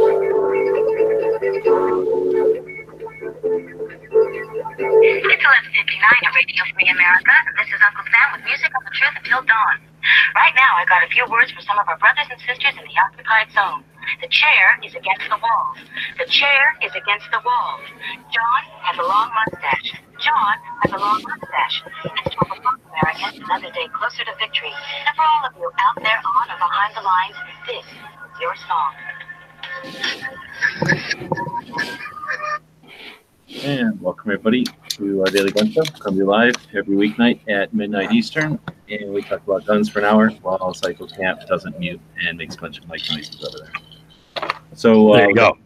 It's 11:59 at Radio Free America, and this is Uncle Sam with music on the truth until dawn. Right now, I got a few words for some of our brothers and sisters in the occupied zone. The chair is against the walls. The chair is against the walls. John has a long mustache. John has a long mustache. It's 12 o'clock, Americans, another day closer to victory. And for all of you out there on or behind the lines, this is your song. And welcome everybody to our Daily Gun Show. Come to you live every weeknight at midnight Eastern, and we talk about guns for an hour while Cycle Camp doesn't mute and makes a bunch of mic noises over there. So there you go.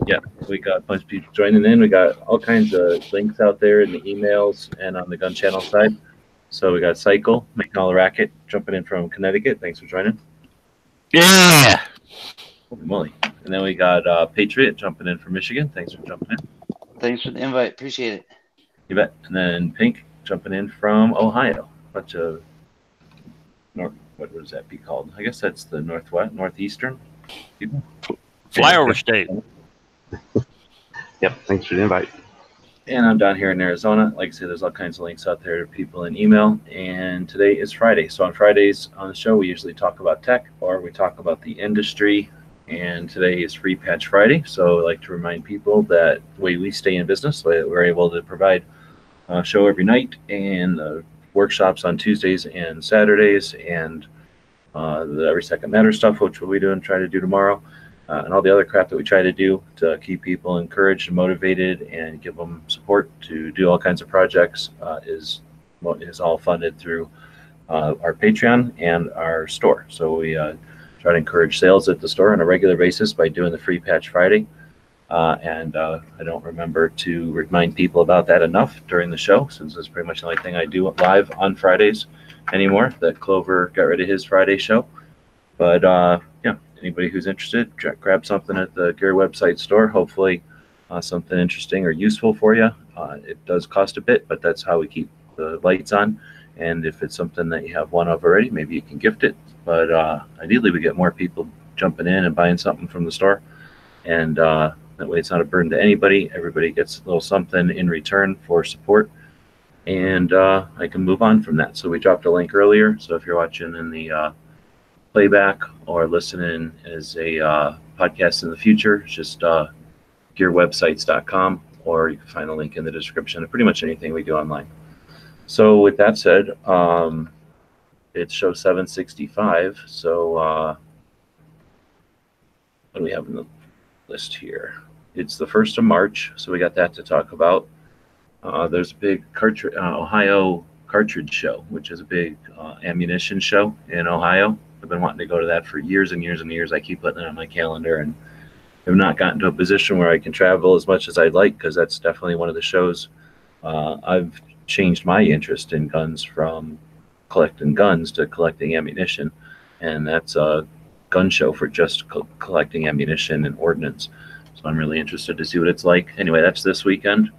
Yeah, we got a bunch of people joining in. We got all kinds of links out there in the emails and on the gun channel side. So we got Cycle making all the racket, jumping in from Connecticut. Thanks for joining. Yeah. Holy moly. And then we got Patriot jumping in from Michigan. Thanks for jumping in. Thanks for the invite. Appreciate it. You bet. And then Pink jumping in from Ohio. Bunch of what would that be called? I guess that's the northeastern people. Flyover state. Yep. Thanks for the invite. And I'm down here in Arizona. Like I said, there's all kinds of links out there to people in email. And today is Friday. So on Fridays on the show, we usually talk about tech or we talk about the industry. And today is Free Patch Friday, so I'd like to remind people that the way we stay in business, we're able to provide a show every night and workshops on Tuesdays and Saturdays, and the Every Second Matter stuff, which we'll be doing, try to do tomorrow, and all the other crap that we try to do to keep people encouraged and motivated and give them support to do all kinds of projects is all funded through our Patreon and our store. So we try to encourage sales at the store on a regular basis by doing the Free Patch Friday. And I don't remember to remind people about that enough during the show, since it's pretty much the only thing I do live on Fridays anymore, that Clover got rid of his Friday show. But yeah, anybody who's interested, grab something at the Gear website store, hopefully something interesting or useful for you. It does cost a bit, but that's how we keep the lights on. And if it's something that you have one of already, maybe you can gift it. But ideally, we get more people jumping in and buying something from the store. And that way, it's not a burden to anybody. Everybody gets a little something in return for support. And I can move on from that. So we dropped a link earlier. So if you're watching in the playback or listening as a podcast in the future, it's just gearwebsites.com, or you can find a link in the description of pretty much anything we do online. So with that said, it's show 765. So what do we have in the list here? It's the 1st of March, so we got that to talk about. There's a big Ohio Cartridge show, which is a big ammunition show in Ohio. I've been wanting to go to that for years and years and years. I keep putting it on my calendar, and have not gotten to a position where I can travel as much as I'd like, because that's definitely one of the shows I've changed my interest in guns from collecting guns to collecting ammunition, and that's a gun show for just collecting ammunition and ordnance. So I'm really interested to see what it's like. Anyway, that's this weekend,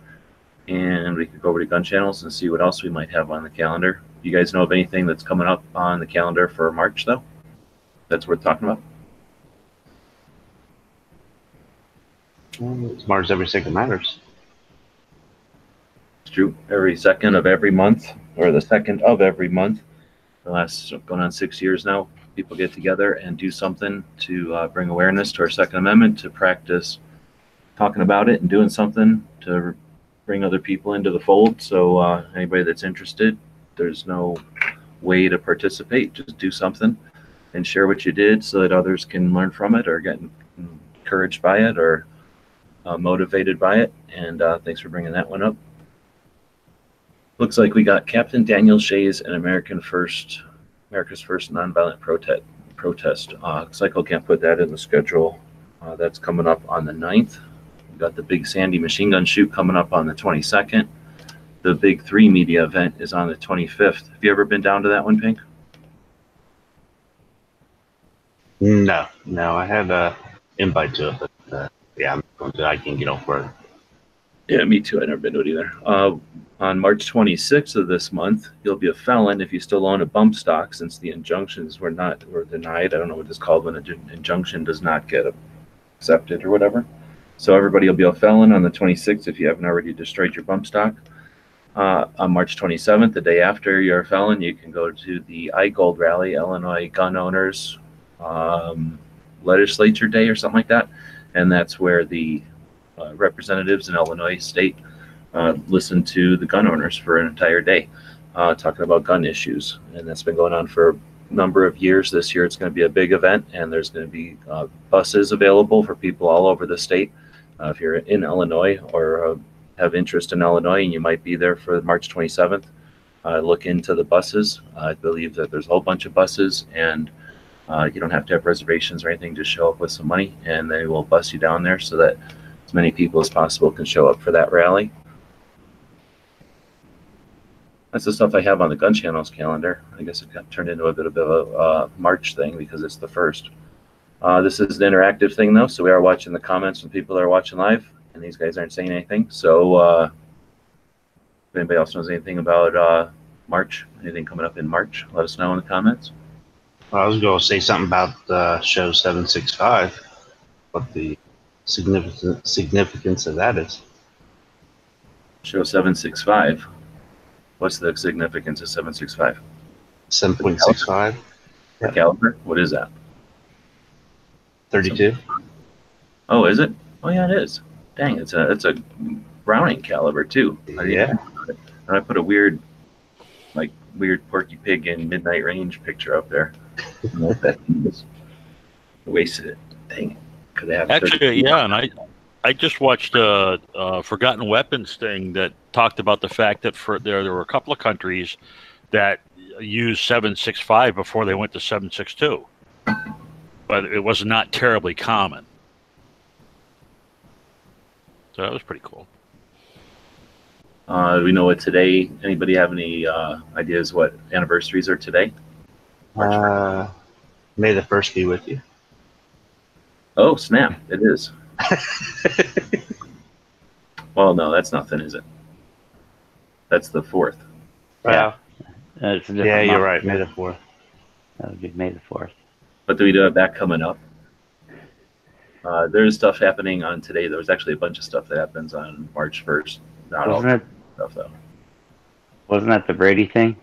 and we could go over to gun channels and see what else we might have on the calendar. You guys know of anything that's coming up on the calendar for March, though, that's worth talking about? Tomorrow's Every Second Matters. It's true. Every second of every month, or the second of every month, the last going on 6 years now, people get together and do something to bring awareness to our Second Amendment, to practice talking about it and doing something to bring other people into the fold. So anybody that's interested, there's no way to participate. Just do something and share what you did so that others can learn from it or get encouraged by it or motivated by it. And thanks for bringing that one up. Looks like we got Captain Daniel Shays and America's first nonviolent protest. Cycle can't put that in the schedule. That's coming up on the 9th. We've got the Big Sandy machine gun shoot coming up on the 22nd. The Big 3 media event is on the 25th. Have you ever been down to that one, Pink? No. I had an invite to it, but yeah, I'm going to. I can't get off work. Yeah, me too. I've never been to it either. On March 26th of this month, you'll be a felon if you still own a bump stock, since the injunctions were denied. I don't know what it's called when an injunction does not get accepted or whatever. So everybody will be a felon on the 26th if you haven't already destroyed your bump stock. On March 27th, the day after you're a felon, you can go to the iGold rally, Illinois Gun Owners Legislature Day or something like that. And that's where the representatives in Illinois state listen to the gun owners for an entire day, talking about gun issues. And that's been going on for a number of years. This year it's going to be a big event, and there's going to be buses available for people all over the state. If you're in Illinois or have interest in Illinois and you might be there for March 27th, look into the buses. I believe that there's a whole bunch of buses, and you don't have to have reservations or anything. Just show up with some money and they will bus you down there so that as many people as possible can show up for that rally. That's the stuff I have on the Gun Channel's calendar. I guess it got turned into a bit of a March thing because it's the first. This is an interactive thing though, so we are watching the comments from people that are watching live, and these guys aren't saying anything. So if anybody else knows anything about March, anything coming up in March, let us know in the comments. Well, I was going to say something about show 765, what the significance of that is. Show 765. What's the significance of 765? 7.65. The caliber? What is that? 32. Oh, is it? Oh yeah, it is. Dang, it's a Browning caliber too. Yeah. And I put a weird Porky Pig in Midnight Range picture up there. I don't know what that is. I wasted it. Dang it. Could they have Actually, yeah, and I just watched a Forgotten Weapons thing that talked about the fact that there were a couple of countries that used 7.65 before they went to 7.62, but it was not terribly common. So that was pretty cool. Do we know what today? Anybody have any ideas what anniversaries are today? May the 1st be with you. Oh, snap. It is. Well, no, that's nothing, is it? That's the 4th. Yeah. It's a different Yeah, you're month. right. May the 4th. That would be May the 4th. But do we do have that coming up? There's stuff happening on today. There was actually a bunch of stuff that happens on March 1st. Not all Wasn't stuff, though. that the Brady thing?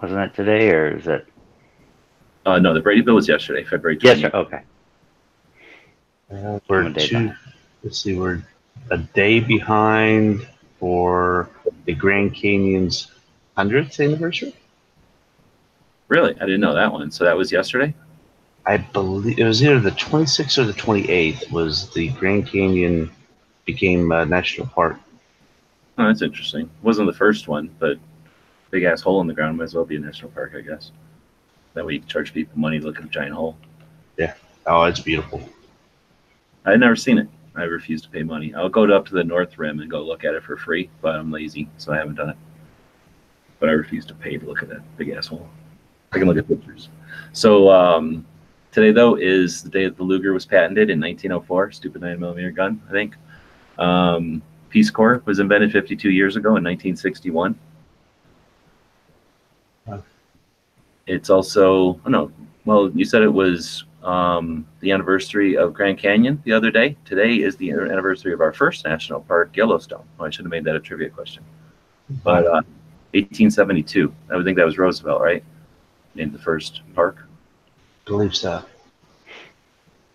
Wasn't that today, or is it? No, the Brady bill was yesterday, February 20th. Yes, sir. Okay. We're I'm a day behind. let's see, we're a day behind for the Grand Canyon's 100th anniversary. Really? I didn't know that one. So that was yesterday? I believe it was either the 26th or the 28th was the Grand Canyon became a national park. Oh, that's interesting. Wasn't the first one, but big ass hole in the ground might as well be a national park, I guess. That way you can charge people money to look at a giant hole. Yeah. Oh, it's beautiful. I've never seen it. I refuse to pay money. I'll go up to the North Rim and go look at it for free, but I'm lazy, so I haven't done it. But I refuse to pay to look at that big ass hole. I can look at pictures. So today, though, is the day that the Luger was patented in 1904. Stupid 9mm gun, I think. Peace Corps was invented 52 years ago in 1961. It's also, oh no, well, you said it was the anniversary of Grand Canyon the other day. Today is the anniversary of our first national park, Yellowstone. Oh, I should have made that a trivia question. But 1872, I would think that was Roosevelt, right? Named the first park. I believe so.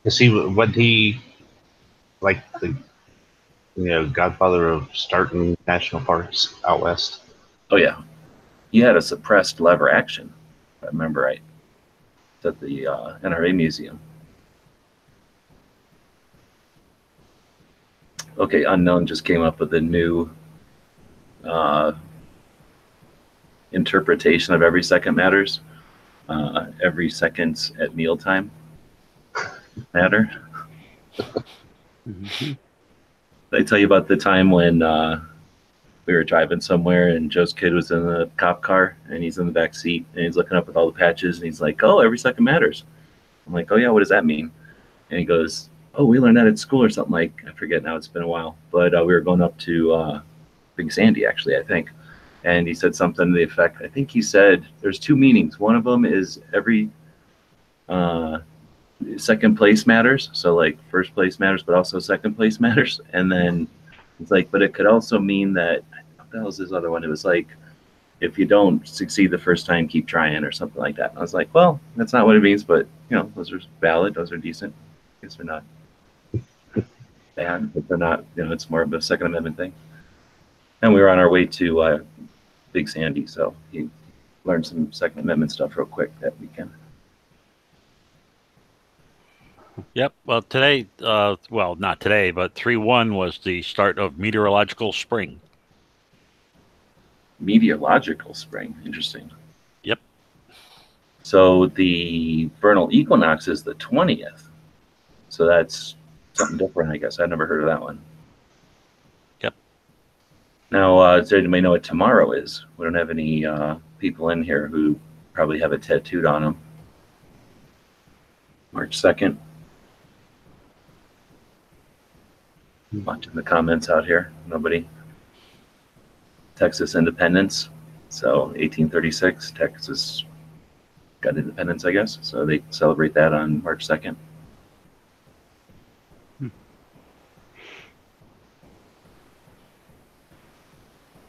Is he what he like the godfather of starting national parks out west? Oh yeah, he had a suppressed lever action, if I remember right. It's at the NRA Museum. Okay, Unknown just came up with a new interpretation of every second matters. Every second's at mealtime matter. Mm-hmm. Did I tell you about the time when we were driving somewhere and Joe's kid was in the cop car and he's in the back seat and he's looking up at all the patches and he's like, "Oh, every second matters." I'm like, "Oh yeah, what does that mean?" And he goes, "Oh, we learned that at school or something." Like, I forget now, it's been a while, but we were going up to Big Sandy actually, I think. And he said something to the effect, I think he said there's two meanings. One of them is every second place matters. So like first place matters, but also second place matters. And then it's like, but it could also mean that, what the hell is this other one? It was like, if you don't succeed the first time, keep trying or something like that. And I was like, well, that's not what it means, but those are valid. Those are decent. I guess they're not bad, but they're not, it's more of a Second Amendment thing. And we were on our way to Big Sandy, so he learned some Second Amendment stuff real quick that weekend. Yep. Well, today, well, not today, but 3/1 was the start of meteorological spring. Meteorological spring. Interesting. Yep. So the vernal equinox is the 20th. So that's something different, I guess. I never heard of that one. Yep. Now, does anybody know what tomorrow is? We don't have any people in here who probably have it tattooed on them. March 2nd. Watching the comments out here. Nobody. Texas independence. So 1836, Texas got independence, I guess. So they celebrate that on March 2nd.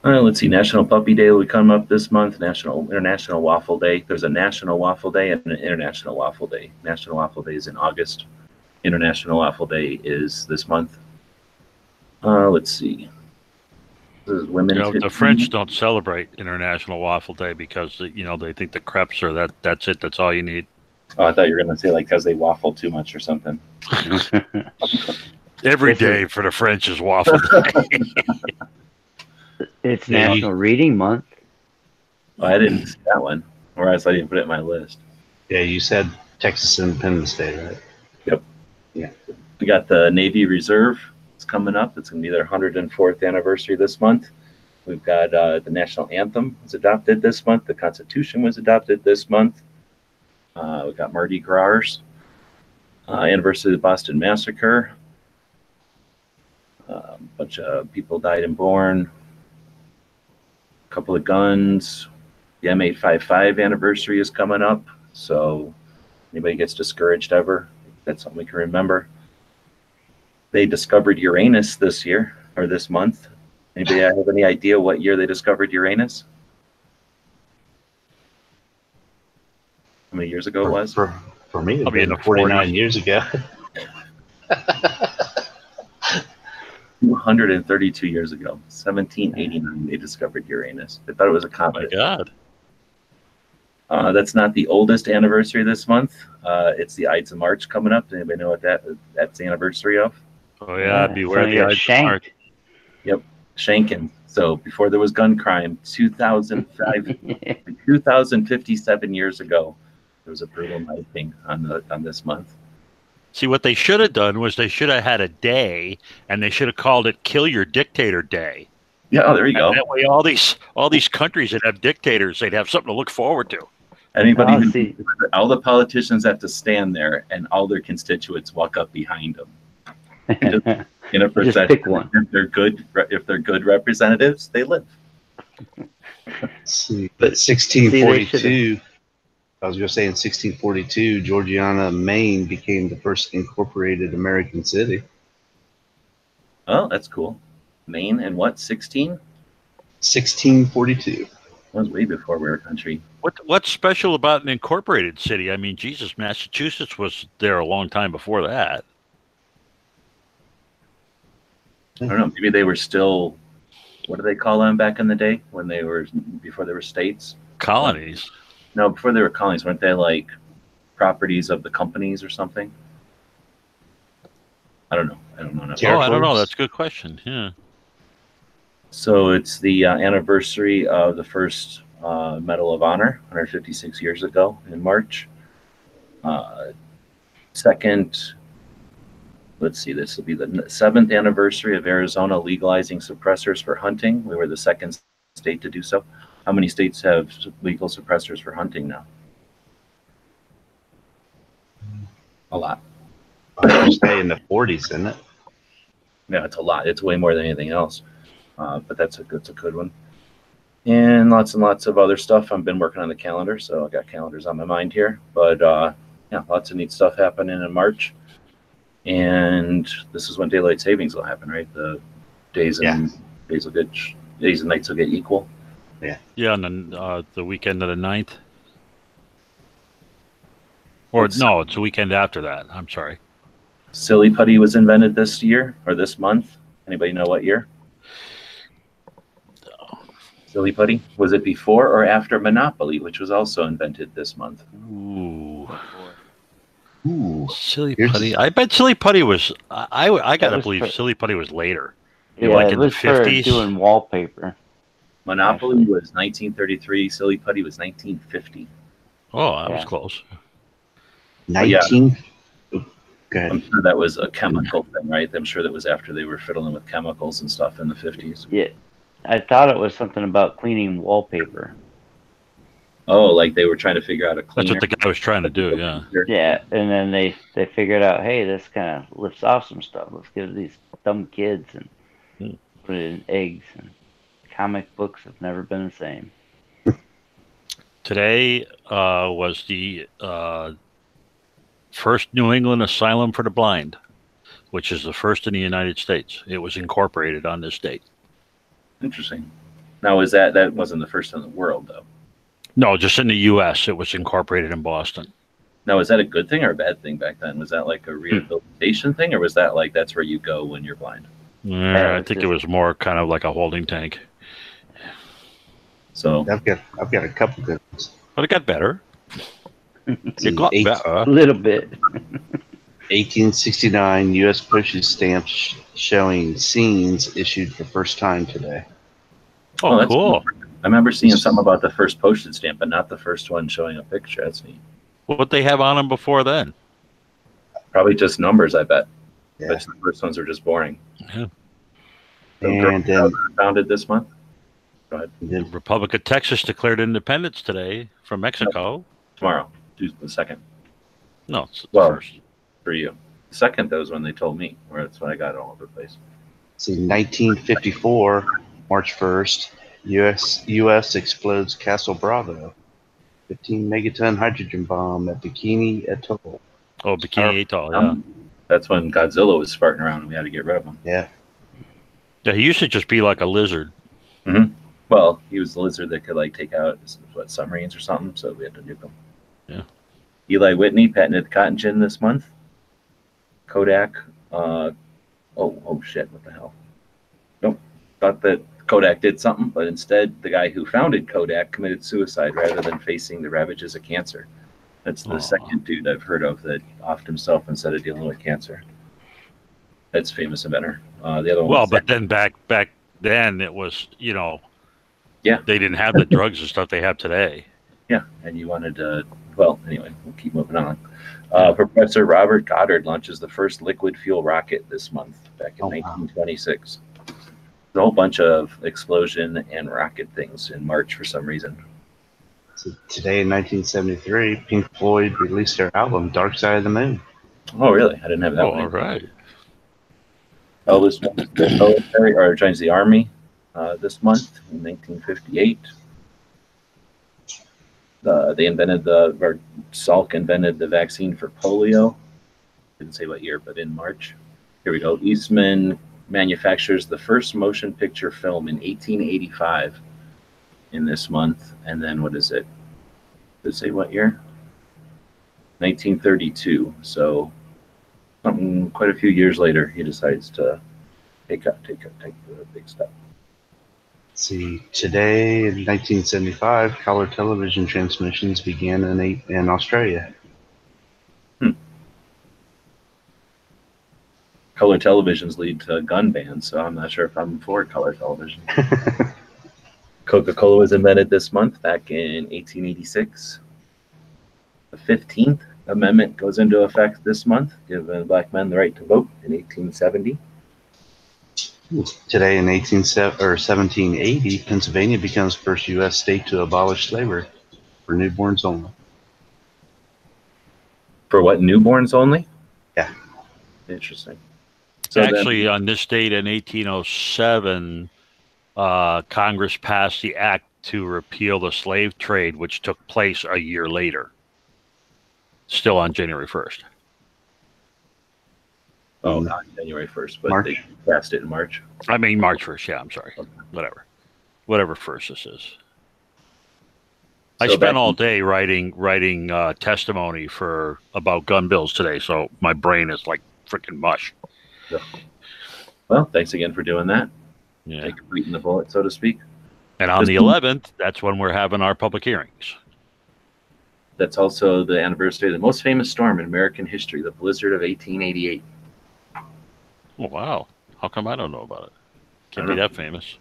Let's see. National Puppy Day will come up this month. International Waffle Day. There's a National Waffle Day and an International Waffle Day. National Waffle Day is in August. International Waffle Day is this month. Let's see. This is Women's the French don't celebrate International Waffle Day because they think the crepes are that's it. That's all you need. Oh, I thought you were going to say like because they waffle too much or something. Every day for the French is waffle day. It's National Reading Month. Oh, I didn't see that one, or else I didn't put it in my list. Yeah, you said Texas Independence Day, right? Yep. Yeah. We got the Navy Reserve. It's coming up. It's going to be their 104th anniversary this month. We've got the national anthem was adopted this month. The Constitution was adopted this month. We've got Mardi Gras, anniversary of the Boston Massacre. A bunch of people died and born. A couple of guns. The M855 anniversary is coming up. So anybody gets discouraged ever, that's something we can remember. They discovered Uranus this year, or this month. Anybody have any idea what year they discovered Uranus? How many years ago it was? For me, I'll be in the 49 years ago. 232 years ago, 1789, they discovered Uranus. They thought it was a comet. Oh my God. That's not the oldest anniversary this month. It's the Ides of March coming up. Does anybody know what that's the anniversary of? Oh yeah, beware the Ides of March. Yep, Shankin. So before there was gun crime, 2057 years ago, there was a brutal knifing on this month. See, what they should have done was they should have had a day, and they should have called it "Kill Your Dictator Day." Yeah, there you go. And that way, all these countries that have dictators, they'd have something to look forward to. Anybody, all the politicians have to stand there, and all their constituents walk up behind them. In a procession. Just pick one. If they're good representatives, they live. See, but 1642. I was going to say in 1642, Georgiana, Maine became the first incorporated American city. Oh, that's cool. Maine and what? 1642. That was way before we were a country. What's special about an incorporated city? I mean, Jesus, Massachusetts was there a long time before that. I don't know. Maybe they were still. What do they call them back in the day when they were before they were states? Colonies. No, before they were colonies, weren't they like properties of the companies or something? I don't know. I don't know. Oh, I don't know. That's a good question. Yeah. So it's the anniversary of the first Medal of Honor, 156 years ago in March. Second, let's see, this will be the 7th anniversary of Arizona legalizing suppressors for hunting. We were the second state to do so. How many states have legal suppressors for hunting now? A lot. I would say in the 40s, isn't it? Yeah, it's a lot. It's way more than anything else. But that's a good one. And lots of other stuff. I've been working on the calendar, so I got calendars on my mind here. But Yeah, lots of neat stuff happening in March. And this is when daylight savings will happen, right? The days and days and nights will get equal. Yeah, and then the weekend of the 9th. Or no, it's the weekend after that. I'm sorry. Silly putty was invented this year or this month. Anybody know what year? Silly putty. Was it before or after Monopoly, which was also invented this month? Ooh. Silly putty. I bet silly putty was. I gotta believe silly putty was later. Yeah, like it in was the for 50s. doing wallpaper. Monopoly was 1933. Silly putty was 1950. Oh, I was close. 19. Go ahead. I'm sure that was a chemical thing, right? I'm sure that was after they were fiddling with chemicals and stuff in the 50s. Yeah, I thought it was something about cleaning wallpaper. Oh, like they were trying to figure out a cleaner. That's what the guy was trying to do, yeah. Yeah, and then they figured out, hey, this kind of lifts off some stuff. Let's give these dumb kids and put it in eggs. And comic books have never been the same. Today was the first New England Asylum for the Blind, which is the first in the United States. It was incorporated on this date. Interesting. Now, that wasn't the first in the world, though? No, just in the U.S. It was incorporated in Boston. Now, is that a good thing or a bad thing back then? Was that like a rehabilitation thing, or was that like that's where you go when you're blind? Yeah, I think it was more kind of like a holding tank. So I've got a couple good ones. But it got better. It got better. A little bit. 1869 U.S. postage stamps showing scenes issued for first time today. Oh, that's cool. I remember seeing something about the first postage stamp, but not the first one showing a picture. That's neat. What they have on them before then? Probably just numbers, I bet. Yeah. But the first ones are just boring. Yeah. So And then founded this month. Go ahead. The Republic of Texas declared independence today from Mexico. Tomorrow, Tuesday the 2nd. No, it's the Well, first. for you. The 2nd, that was when they told me, or that's when I got it all over the place. see 1954 March 1st, U.S. explodes Castle Bravo, 15 megaton hydrogen bomb at Bikini Atoll. Oh, Bikini Atoll, yeah. That's when Godzilla was farting around and we had to get rid of him. Yeah. Yeah, he used to just be like a lizard. Mm-hmm. Well, he was the lizard that could like take out submarines or something, so we had to nuke him. Yeah. Eli Whitney patented the cotton gin this month. Kodak. Oh shit! What the hell? Nope. Thought that Kodak did something, but instead, the guy who founded Kodak committed suicide rather than facing the ravages of cancer. That's the second dude I've heard of that offed himself instead of dealing with cancer. That's famous inventor. The other one. Well, but then back then it was, yeah, they didn't have the drugs and stuff they have today. Yeah, and you wanted to. Well, anyway, we'll keep moving on. Professor Robert Goddard launches the first liquid fuel rocket this month, back in 1926. A whole bunch of explosion and rocket things in March for some reason. So today in 1973, Pink Floyd released their album Dark Side of the Moon. Oh, really? I didn't have that one. All right. Elvis joins the military, or joins the Army this month in 1958. They invented Salk invented the vaccine for polio. Didn't say what year, but in March. Here we go. Eastman manufactures the first motion picture film in 1885 in this month. And then what is it? Did it say what year? 1932. So something quite a few years later, he decides to take the big step. See, today in 1975, color television transmissions began in Australia. Color televisions lead to gun bans, so I'm not sure if I'm for color television. Coca-Cola was invented this month, back in 1886. The 15th Amendment goes into effect this month, giving black men the right to vote in 1870. Today in 1780, Pennsylvania becomes the first U.S. state to abolish slavery for newborns only. For what, newborns only? Yeah. Interesting. So actually, on this date in 1807, Congress passed the act to repeal the slave trade, which took place a year later. still on January 1st. Oh, not January 1st, but March. they passed it in March. I mean, March 1st. Yeah, I'm sorry. Whatever first this is. I So spent back all in- day writing testimony about gun bills today, so my brain is like freaking mush. Well, thanks again for doing that. Yeah. Take a beat in the bullet, so to speak. And on the 11th, that's when we're having our public hearings. That's also the anniversary of the most famous storm in American history, the blizzard of 1888. Oh, wow. How come I don't know about it? Can't I be don't that famous.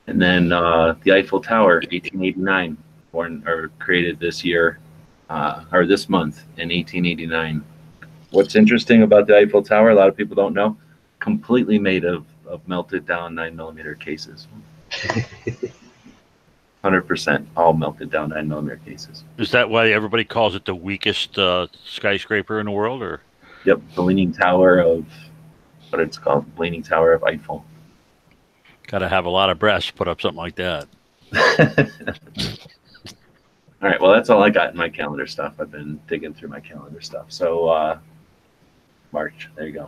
And then the Eiffel Tower, 1889, born or created this year, or this month in 1889. What's interesting about the Eiffel Tower, a lot of people don't know, completely made of melted down 9mm cases. 100% all melted down 9mm cases. Is that why everybody calls it the weakest skyscraper in the world? Or Yep, the Leaning Tower of, what it's called, Leaning Tower of Eiffel. got to have a lot of breasts to put up something like that. All right, well, that's all I got in my calendar stuff. I've been digging through my calendar stuff. So, March, there you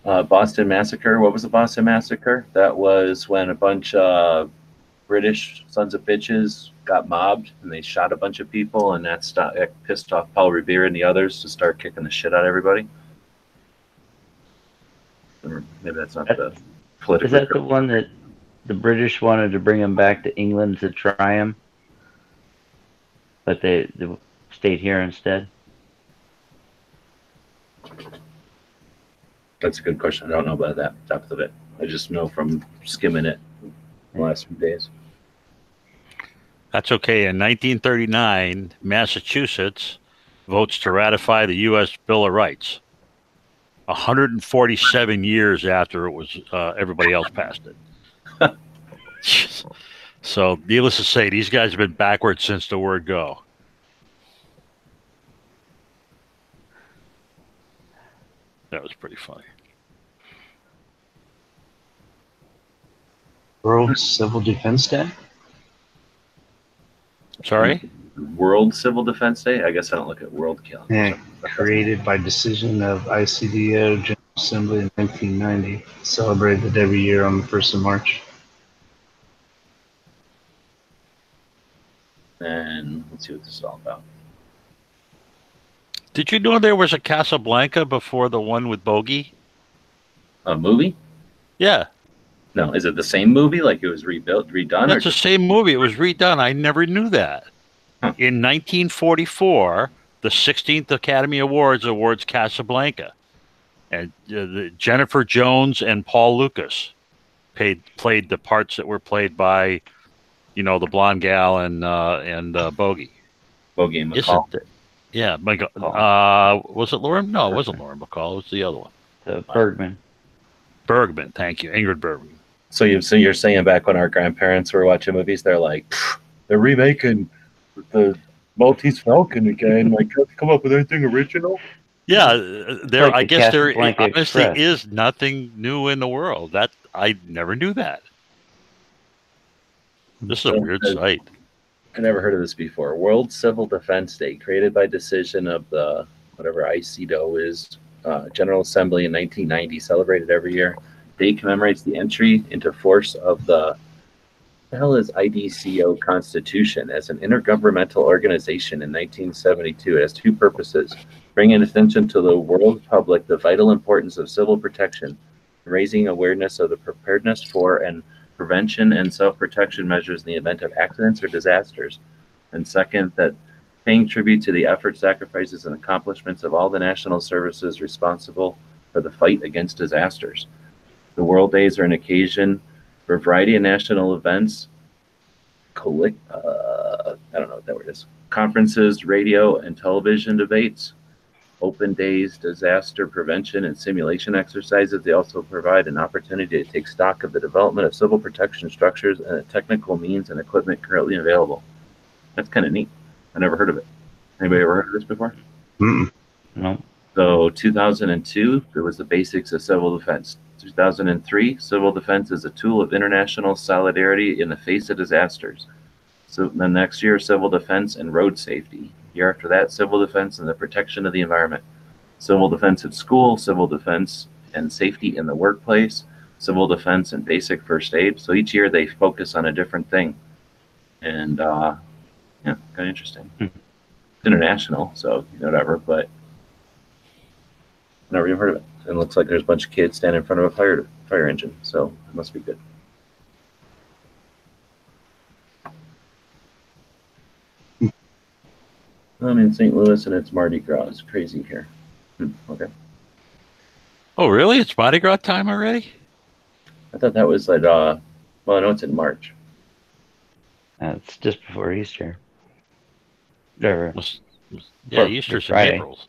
go. Boston Massacre. What was the Boston Massacre? That was when a bunch of British sons of bitches got mobbed and they shot a bunch of people, and that pissed off Paul Revere and the others to start kicking the shit out of everybody. Or maybe that's not the political. Is that the one that the British wanted to bring him back to England to try him, but they stayed here instead? That's a good question. I don't know about that depth of it. I just know from skimming it the last few days. That's okay. In 1939, Massachusetts votes to ratify the U.S. Bill of Rights. 147 years after it was everybody else passed it. So, needless to say, these guys have been backwards since the word go. That was pretty funny. World Civil Defense Day? Sorry? World Civil Defense Day? I guess I don't look at world calendar. Yeah, created by decision of ICDO General Assembly in 1990. Celebrated every year on the 1st of March. And let's see what this is all about. Did you know there was a Casablanca before the one with Bogey? A movie? Yeah. No, is it the same movie? Like it was redone? That's the same movie. It was redone. I never knew that. Huh. In 1944, the 16th Academy Awards awards Casablanca. And Jennifer Jones and Paul Lucas played the parts that were played by, the blonde gal and Bogey. Bogey and McCall. Isn't it? Yeah. Was it Lauren? No, it wasn't Lauren Bacall. It was the other one. Bergman. Bergman. Thank you. Ingrid Bergman. So you're saying back when our grandparents were watching movies, they're like, they're remaking the Maltese Falcon again. Like, come up with anything original? Yeah, Like I the guess there Casablanca honestly Express. is nothing new in the world. That I never knew that. This is a weird sight. I never heard of this before. World Civil Defense Day, created by decision of the whatever ICDO is, General Assembly in 1990, celebrated every year. Day commemorates the entry into force of the hell is IDCO Constitution as an intergovernmental organization in 1972. It has two purposes: bringing attention to the world public the vital importance of civil protection, raising awareness of the preparedness for and prevention and self-protection measures in the event of accidents or disasters. And second, that paying tribute to the efforts, sacrifices, and accomplishments of all the national services responsible for the fight against disasters. The World Days are an occasion for a variety of national events, I don't know what that word is, conferences, radio and television debates, open days, disaster prevention and simulation exercises. They also provide an opportunity to take stock of the development of civil protection structures and the technical means and equipment currently available. That's kind of neat. I never heard of it. Anybody ever heard of this before? Mm-mm. No. So 2002, there was the basics of civil defense. 2003, civil defense is a tool of international solidarity in the face of disasters. So the next year, civil defense and road safety. Year after that, civil defense and the protection of the environment. Civil defense at school, civil defense and safety in the workplace, civil defense and basic first aid. So each year they focus on a different thing. And yeah, kind of interesting. It's international, so whatever, but never even heard of it. And it looks like there's a bunch of kids standing in front of a fire engine, so it must be good. I'm in St. Louis and it's Mardi Gras. It's crazy here. Okay. Oh, really? It's Mardi Gras time already? I thought that was like, well, I know it's in March. It's just before Easter. Or, Yeah, Easter's in Friday. April.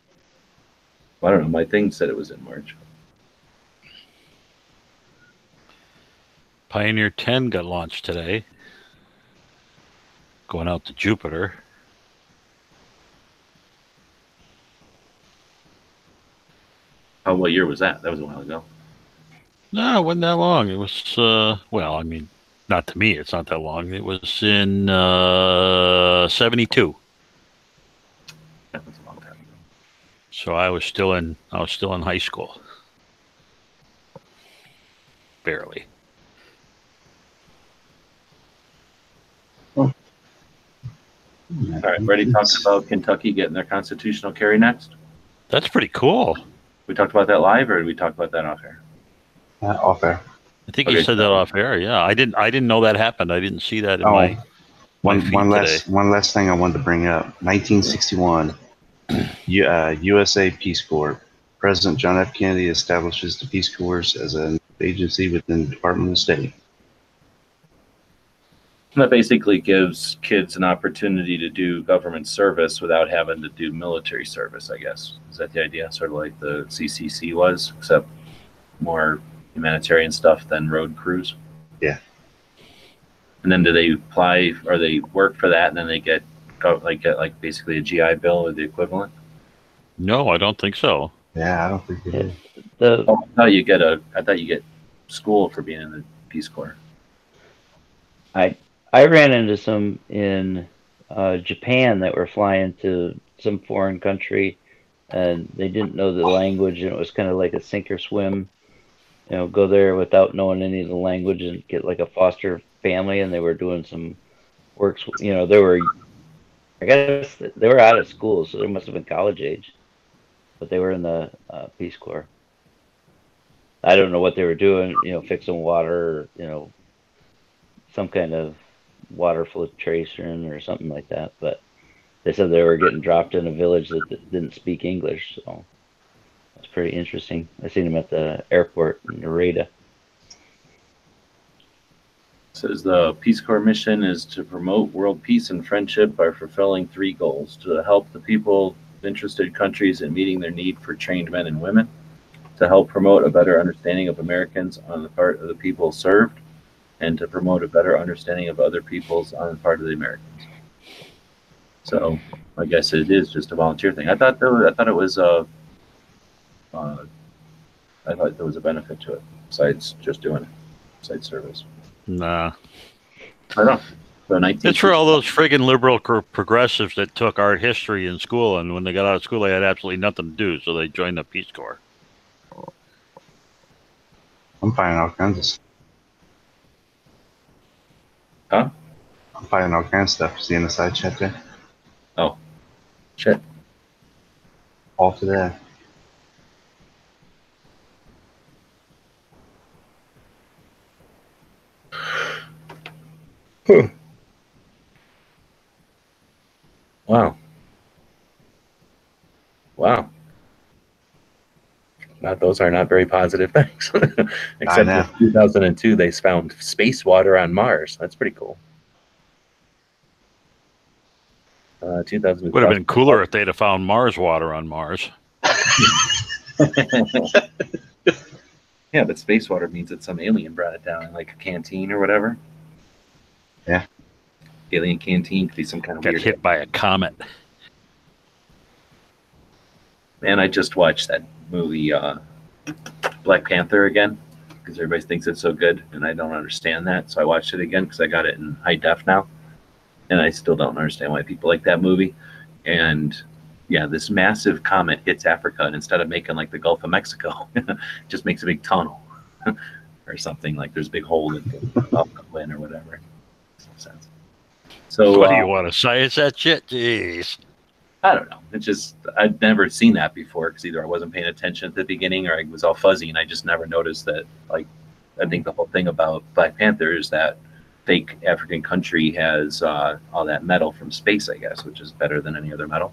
I don't know. My thing said it was in March. Pioneer 10 got launched today. Going out to Jupiter. Oh, what year was that? That was a while ago. No, it wasn't that long. It was, well, I mean, not to me, it's not that long. It was in 72. That was a long time ago. So I was still in high school. Barely. All right, ready to talk about Kentucky getting their constitutional carry next? That's pretty cool. We talked about that live, or did we talk about that off air? Off air. I think Okay. you said that off air. Yeah, I didn't know that happened. I didn't see that in my feed one today. last thing I wanted to bring up. 1961, USA Peace Corps. President John F. Kennedy establishes the Peace Corps as an agency within the Department of State. That basically gives kids an opportunity to do government service without having to do military service, I guess. Is that the idea? Sort of like the CCC was, except more humanitarian stuff than road crews? Yeah. And then do they apply, or they work for that, and then they get basically a GI Bill or the equivalent? No, I don't think so. Yeah, I don't think it is. The Oh, I thought you get school for being in the Peace Corps. I ran into some in Japan that were flying to some foreign country, and they didn't know the language, and it was kind of like a sink or swim. Go there without knowing any of the language and get like a foster family, and they were doing some works. I guess they were out of school, so they must have been college age, but they were in the Peace Corps. I don't know what they were doing, fixing water, some kind of water filtration or something like that. But they said they were getting dropped in a village that didn't speak English, so it's pretty interesting. I seen them at the airport in Narita. Says the Peace Corps mission is to promote world peace and friendship by fulfilling 3 goals: to help the people of interested countries in meeting their need for trained men and women, to help promote a better understanding of Americans on the part of the people served, and to promote a better understanding of other peoples on the part of the Americans. So I guess it is just a volunteer thing. I thought there was a benefit to it besides just doing it, besides service. Nah. I don't know. So It's for all those friggin' liberal progressives that took art history in school, and when they got out of school, they had absolutely nothing to do, so they joined the Peace Corps. I'm finding all kinds of stuff. Huh? I'm finding all kinds of stuff. See in the side chat there? Oh, shit. All today. Wow. Those are not very positive things. Except in 2002, they found space water on Mars. That's pretty cool. 2000 Would have been cooler if they'd have found Mars water on Mars. Yeah, but space water means that some alien brought it down in like a canteen or whatever. Yeah. Alien canteen could be some kind of Got weird. hit by a comet. Man, I just watched that movie Black Panther again because everybody thinks it's so good, and I don't understand that. So I watched it again because I got it in high def now. and I still don't understand why people like that movie. And yeah, this massive comet hits Africa, and instead of making like the Gulf of Mexico, just makes a big tunnel or something. Like there's a big hole in or whatever. Makes no sense. So What do you want to science that shit? Jeez. I don't know. It's just I'd never seen that before because either I wasn't paying attention at the beginning or I was all fuzzy, and I just never noticed that. Like, I think the whole thing about Black Panther is that fake African country has all that metal from space, I guess, which is better than any other metal,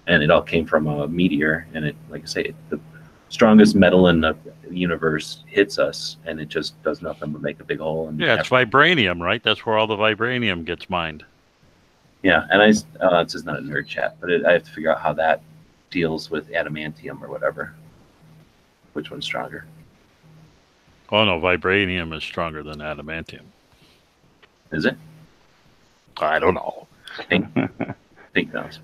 and it all came from a meteor. And it, like I say, the strongest metal in the universe hits us, and it just does nothing but make a big hole. And Yeah, it's vibranium, right? That's where all the vibranium gets mined. yeah, and it's just not a nerd chat, but I have to figure out how that deals with adamantium or whatever. Which one's stronger? Oh no, vibranium is stronger than adamantium. Is it? I don't know. Think knows.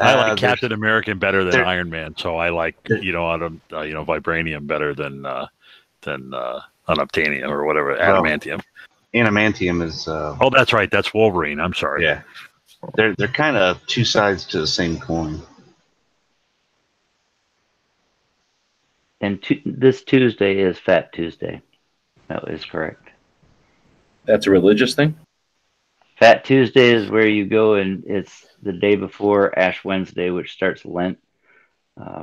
I like Captain American better than Iron Man, so I like vibranium better than unobtainium or whatever, adamantium. Adamantium is. Oh, that's right. That's Wolverine. I'm sorry. Yeah, they're kind of two sides to the same coin. And this Tuesday is Fat Tuesday. That is correct. That's a religious thing? Fat Tuesday is where you go, and it's the day before Ash Wednesday, which starts Lent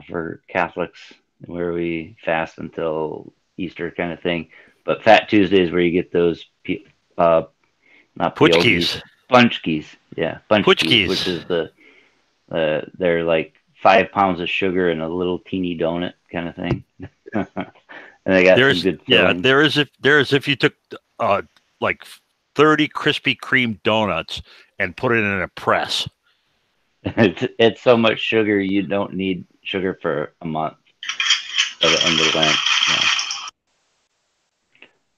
for Catholics, where we fast until Easter kind of thing. But Fat Tuesday is where you get those, not Punchkis. Punchkis, yeah. Punchkis. Which is they're like 5 pounds of sugar in a little teeny donut kind of thing. And they got some good filling. Yeah, there is if you took like 30 Krispy Kreme donuts and put it in a press. It's so much sugar you don't need sugar for a month by the end of Lent.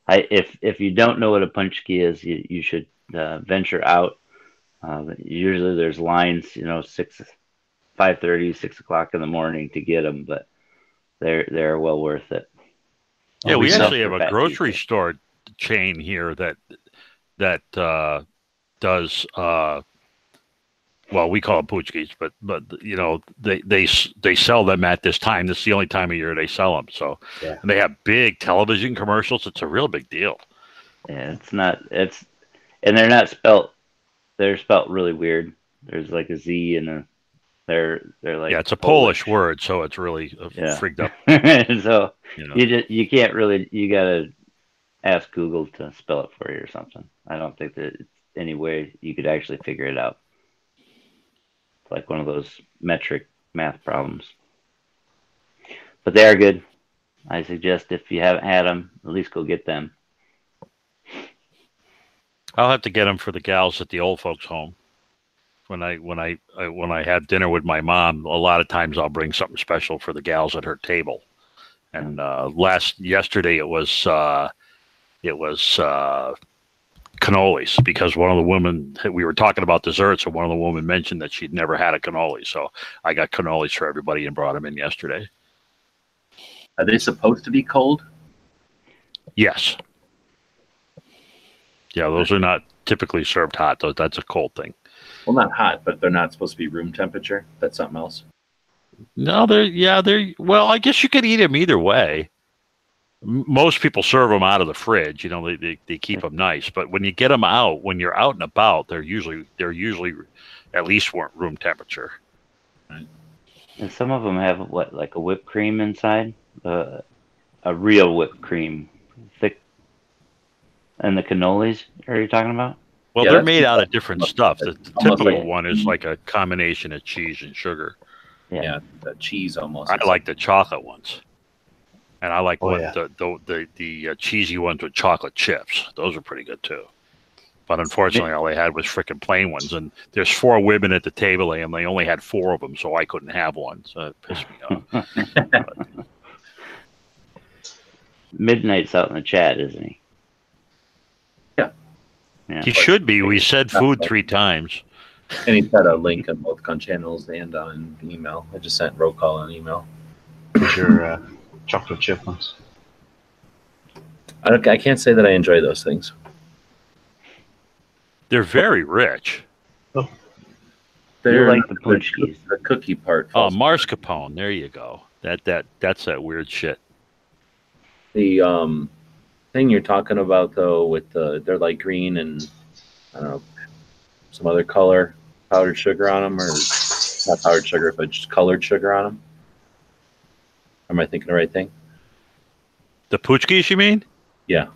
Yeah. If you don't know what a punchki is, you should venture out. Usually there's lines, 5:30, 6 o'clock in the morning to get them, but they're well worth it. Yeah, we actually have a grocery store chain here that does well, we call them poochkies, but they sell them at this time. This is the only time of year they sell them. So yeah. And they have big television commercials. It's a real big deal. Yeah, and they're not spelt. They're spelt really weird. There's like a Z and a. They're like. Yeah, it's a Polish word, so it's really frigged up. So you can't really. You gotta ask Google to spell it for you or something. I don't think that it's any way you could actually figure it out. It's like one of those metric math problems. But they are good. I suggest if you haven't had them, at least go get them. I'll have to get them for the gals at the old folks' home. When I have dinner with my mom, a lot of times I'll bring something special for the gals at her table. And yesterday it was cannolis, because one of the women, we were talking about desserts, and one of the women mentioned that she'd never had a cannoli. So I got cannolis for everybody and brought them in yesterday. Are they supposed to be cold? Yes. Yeah, those are not typically served hot. That's a cold thing. Well, not hot, but they're not supposed to be room temperature. That's something else. No, well, I guess you could eat them either way. Most people serve them out of the fridge. They keep them nice. But when you get them out, when you're out and about, they're usually at least room temperature. Right. And some of them have like a whipped cream inside, a real whipped cream, thick. And the cannolis, are you talking about? Well, they're made out of different stuff. The typical one is like a combination of cheese and sugar. Yeah, the cheese almost. I like the chocolate ones, and I like the cheesy ones with chocolate chips. Those are pretty good too. But unfortunately, all they had was frickin' plain ones. And there's 4 women at the table, and they only had 4 of them, so I couldn't have one. So it pissed me off. Midnight's out in the chat, isn't he? Yeah. He should be. We said food 3 times. And he's got a link on both Gun channels and on email. I just sent roll call on email. What's your chocolate chip ones? I can't say that I enjoy those things. They're very rich. They're like the punchkis. The cookie part. Oh, falls. mascarpone. There you go. That's that weird shit. The thing you're talking about though, with they're like green and I don't know some other color, powdered sugar on them, or not powdered sugar, but just colored sugar on them. Am I thinking the right thing? The Poochkies, you mean? Yeah.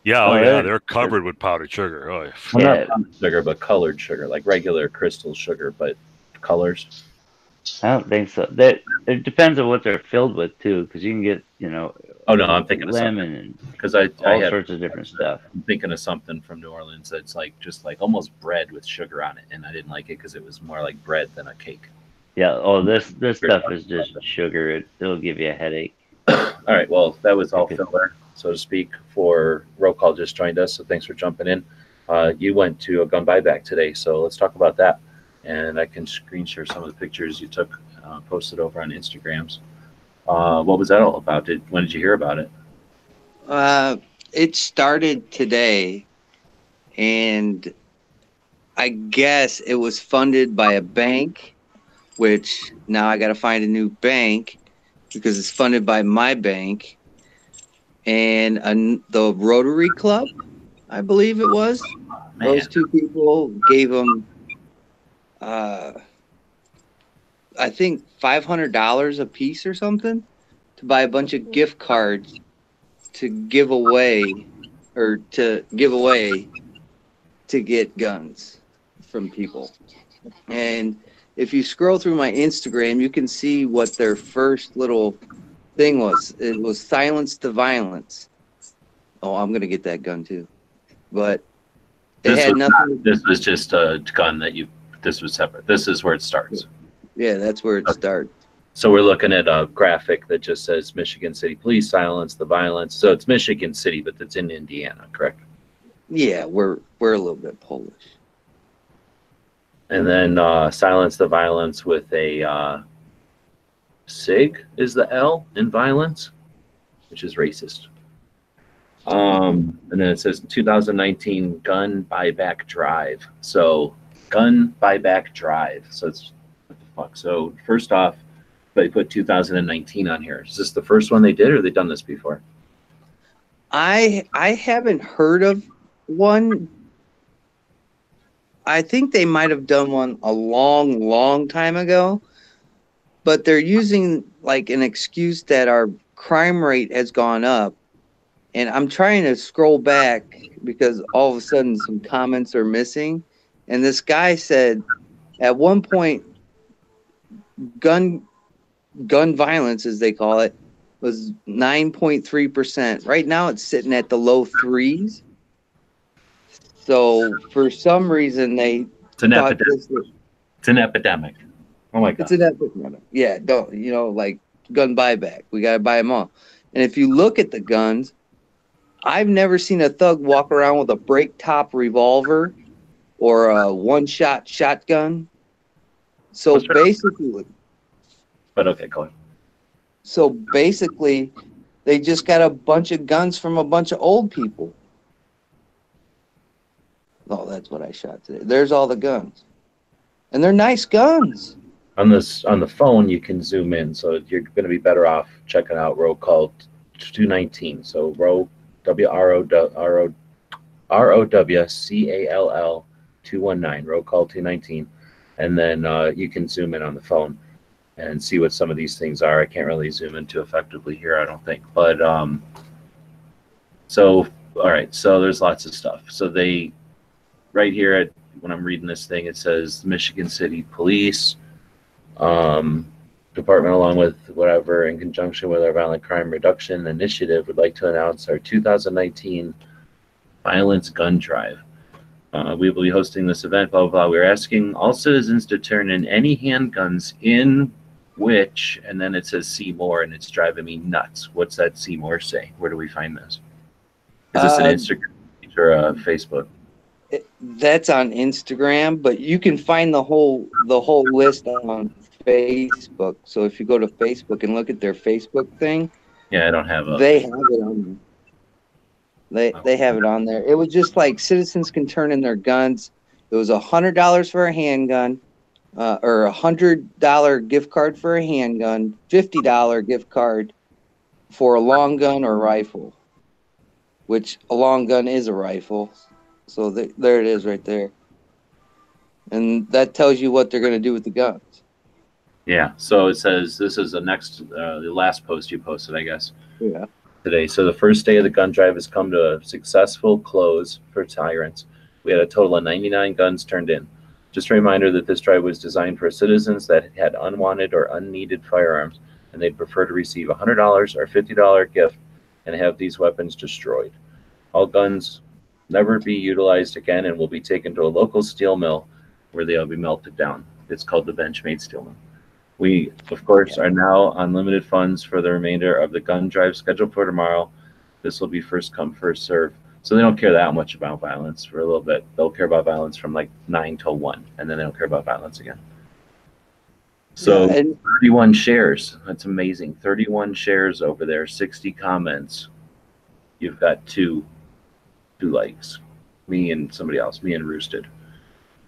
Yeah, Oh, yeah, yeah. they're covered with powdered sugar. Oh, yeah. Well, Yeah. not powdered sugar, but colored sugar, like regular crystal sugar, but colors. I don't think so. That it depends on what they're filled with too, because you can get Oh no, I'm thinking of lemon something and because I all had sorts of different stuff. I'm thinking of something from New Orleans that's like just like almost bread with sugar on it, and I didn't like it because it was more like bread than a cake. Yeah. Oh, this stuff is just sugar. It'll give you a headache. All right, well, that was all Okay. filler, so to speak, for Roll Call just joined us, so thanks for jumping in. You went to a gun buyback today, so let's talk about that. And I can screen share some of the pictures you took, posted over on Instagrams. What was that all about? When did you hear about it? It started today, and I guess it was funded by a bank, which now I got to find a new bank because it's funded by my bank and the Rotary Club, I believe it was. Man, Those two people gave them, I think, $500 a piece or something to buy a bunch of gift cards to give away to get guns from people. And if you scroll through my Instagram, you can see what their first little thing was. It was silence the violence. Oh, I'm gonna get that gun too. But it this had was nothing. this was just a gun that this was separate. This is where it starts. Yeah, that's where it starts. So we're looking at a graphic that just says Michigan City Police silence the violence. So it's Michigan City, but it's in Indiana, correct? Yeah, we're a little bit Polish. And then silence the violence with a SIG is the L in violence, which is racist. And then it says 2019 gun buyback drive. So gun buyback drive. So it's what the fuck. So first off, they put 2019 on here. Is this the first one they did, or have they done this before? I haven't heard of one. I think they might have done one a long time ago, but they're using like an excuse that our crime rate has gone up. And I'm trying to scroll back because all of a sudden some comments are missing. And this guy said at one point, gun violence, as they call it, was 9.3%. Right now it's sitting at the low threes. So for some reason they It's an thought epidemic. this was, It's an epidemic. Oh my god. it's an epidemic. Yeah, don't like gun buyback. We gotta buy them all. And if you look at the guns, I've never seen a thug walk around with a break top revolver or a one-shot shotgun. So What's that? basically, go ahead. they just got a bunch of guns from a bunch of old people. Oh, that's what I shot today. There's all the guns. And they're nice guns. On the phone, you can zoom in, so you're going to be better off checking out Row Call 219. So Row ROWCALL 219, Row Call 219, and then you can zoom in on the phone and see what some of these things are. I can't really zoom in too effectively here, I don't think. But so all right, so there's lots of stuff. So they right here when I'm reading this thing, it says Michigan City Police Department, along with whatever, in conjunction with our Violent Crime Reduction Initiative, would like to announce our 2019 Violence Gun Drive. We will be hosting this event, blah, blah, blah. We're asking all citizens to turn in any handguns in which, and then it says see more, and it's driving me nuts. What's that see more say? Where do we find this? Is this an Instagram page or a Facebook? That's on Instagram, but you can find the whole list on Facebook. So if you go to Facebook and look at their Facebook thing, Yeah, I don't have a. they have it on there. They have it on there. It was just like citizens can turn in their guns It was $100 for a handgun, or $100 gift card for a handgun, $50 gift card for a long gun or rifle, which a long gun is a rifle. So there it is right there. And that tells you what they're going to do with the guns. Yeah. So it says this is the last post you posted, I guess. Yeah. Today. So the first day of the gun drive has come to a successful close for Tyrants. We had a total of 99 guns turned in. Just a reminder that this drive was designed for citizens that had unwanted or unneeded firearms, and they'd prefer to receive a $100 or $50 gift and have these weapons destroyed. All guns never be utilized again and will be taken to a local steel mill where they'll be melted down. It's called the Benchmade Steel Mill. We, of course, are now on limited funds for the remainder of the gun drive scheduled for tomorrow. This will be first come, first serve. So they don't care that much about violence for a little bit. They'll care about violence from like 9 till 1, and then they don't care about violence again. So 31 shares. That's amazing. 31 shares over there, 60 comments. You've got two likes. Me and somebody else, me and Roosted.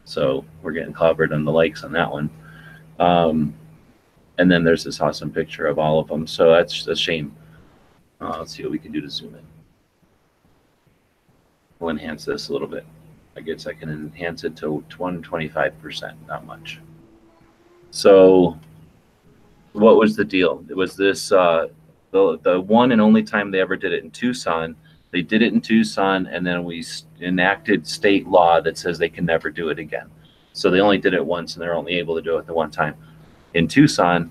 So we're getting clobbered on the likes on that one. And then there's this awesome picture of all of them. So that's a shame. Let's see what we can do to zoom in. We'll enhance this a little bit. I guess I can enhance it to 125%, not much. So what was the deal? It was this, the one and only time they ever did it in Tucson. They did it in Tucson, and then we enacted state law that says they can never do it again. So they only did it once, and they're only able to do it the one time. In Tucson,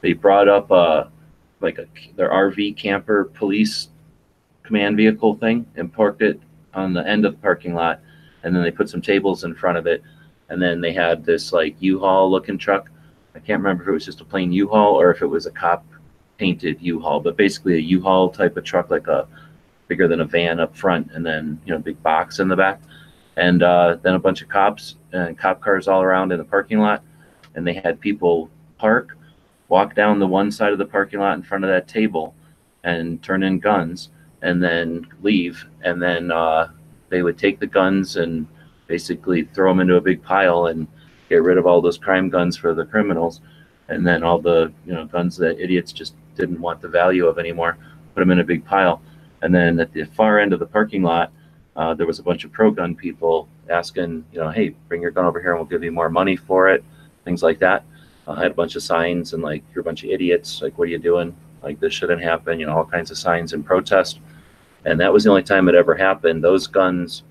they brought up their RV camper police command vehicle thing and parked it on the end of the parking lot, and then they put some tables in front of it, and then they had this like U-Haul looking truck. I can't remember if it was just a plain U-Haul or if it was a cop painted U-Haul, but basically a U-Haul type of truck, like a bigger than a van up front, and then big box in the back, and then a bunch of cops and cop cars all around in the parking lot, and they had people park, walk down the one side of the parking lot in front of that table and turn in guns and then leave. And then they would take the guns and basically throw them into a big pile and get rid of all those crime guns for the criminals. And then all the guns that idiots just didn't want the value of anymore, put them in a big pile. And then at the far end of the parking lot, there was a bunch of pro-gun people asking, hey, bring your gun over here and we'll give you more money for it, things like that. I had a bunch of signs and like, you're a bunch of idiots. Like, what are you doing? Like, this shouldn't happen. All kinds of signs in protest. And that was the only time it ever happened. Those guns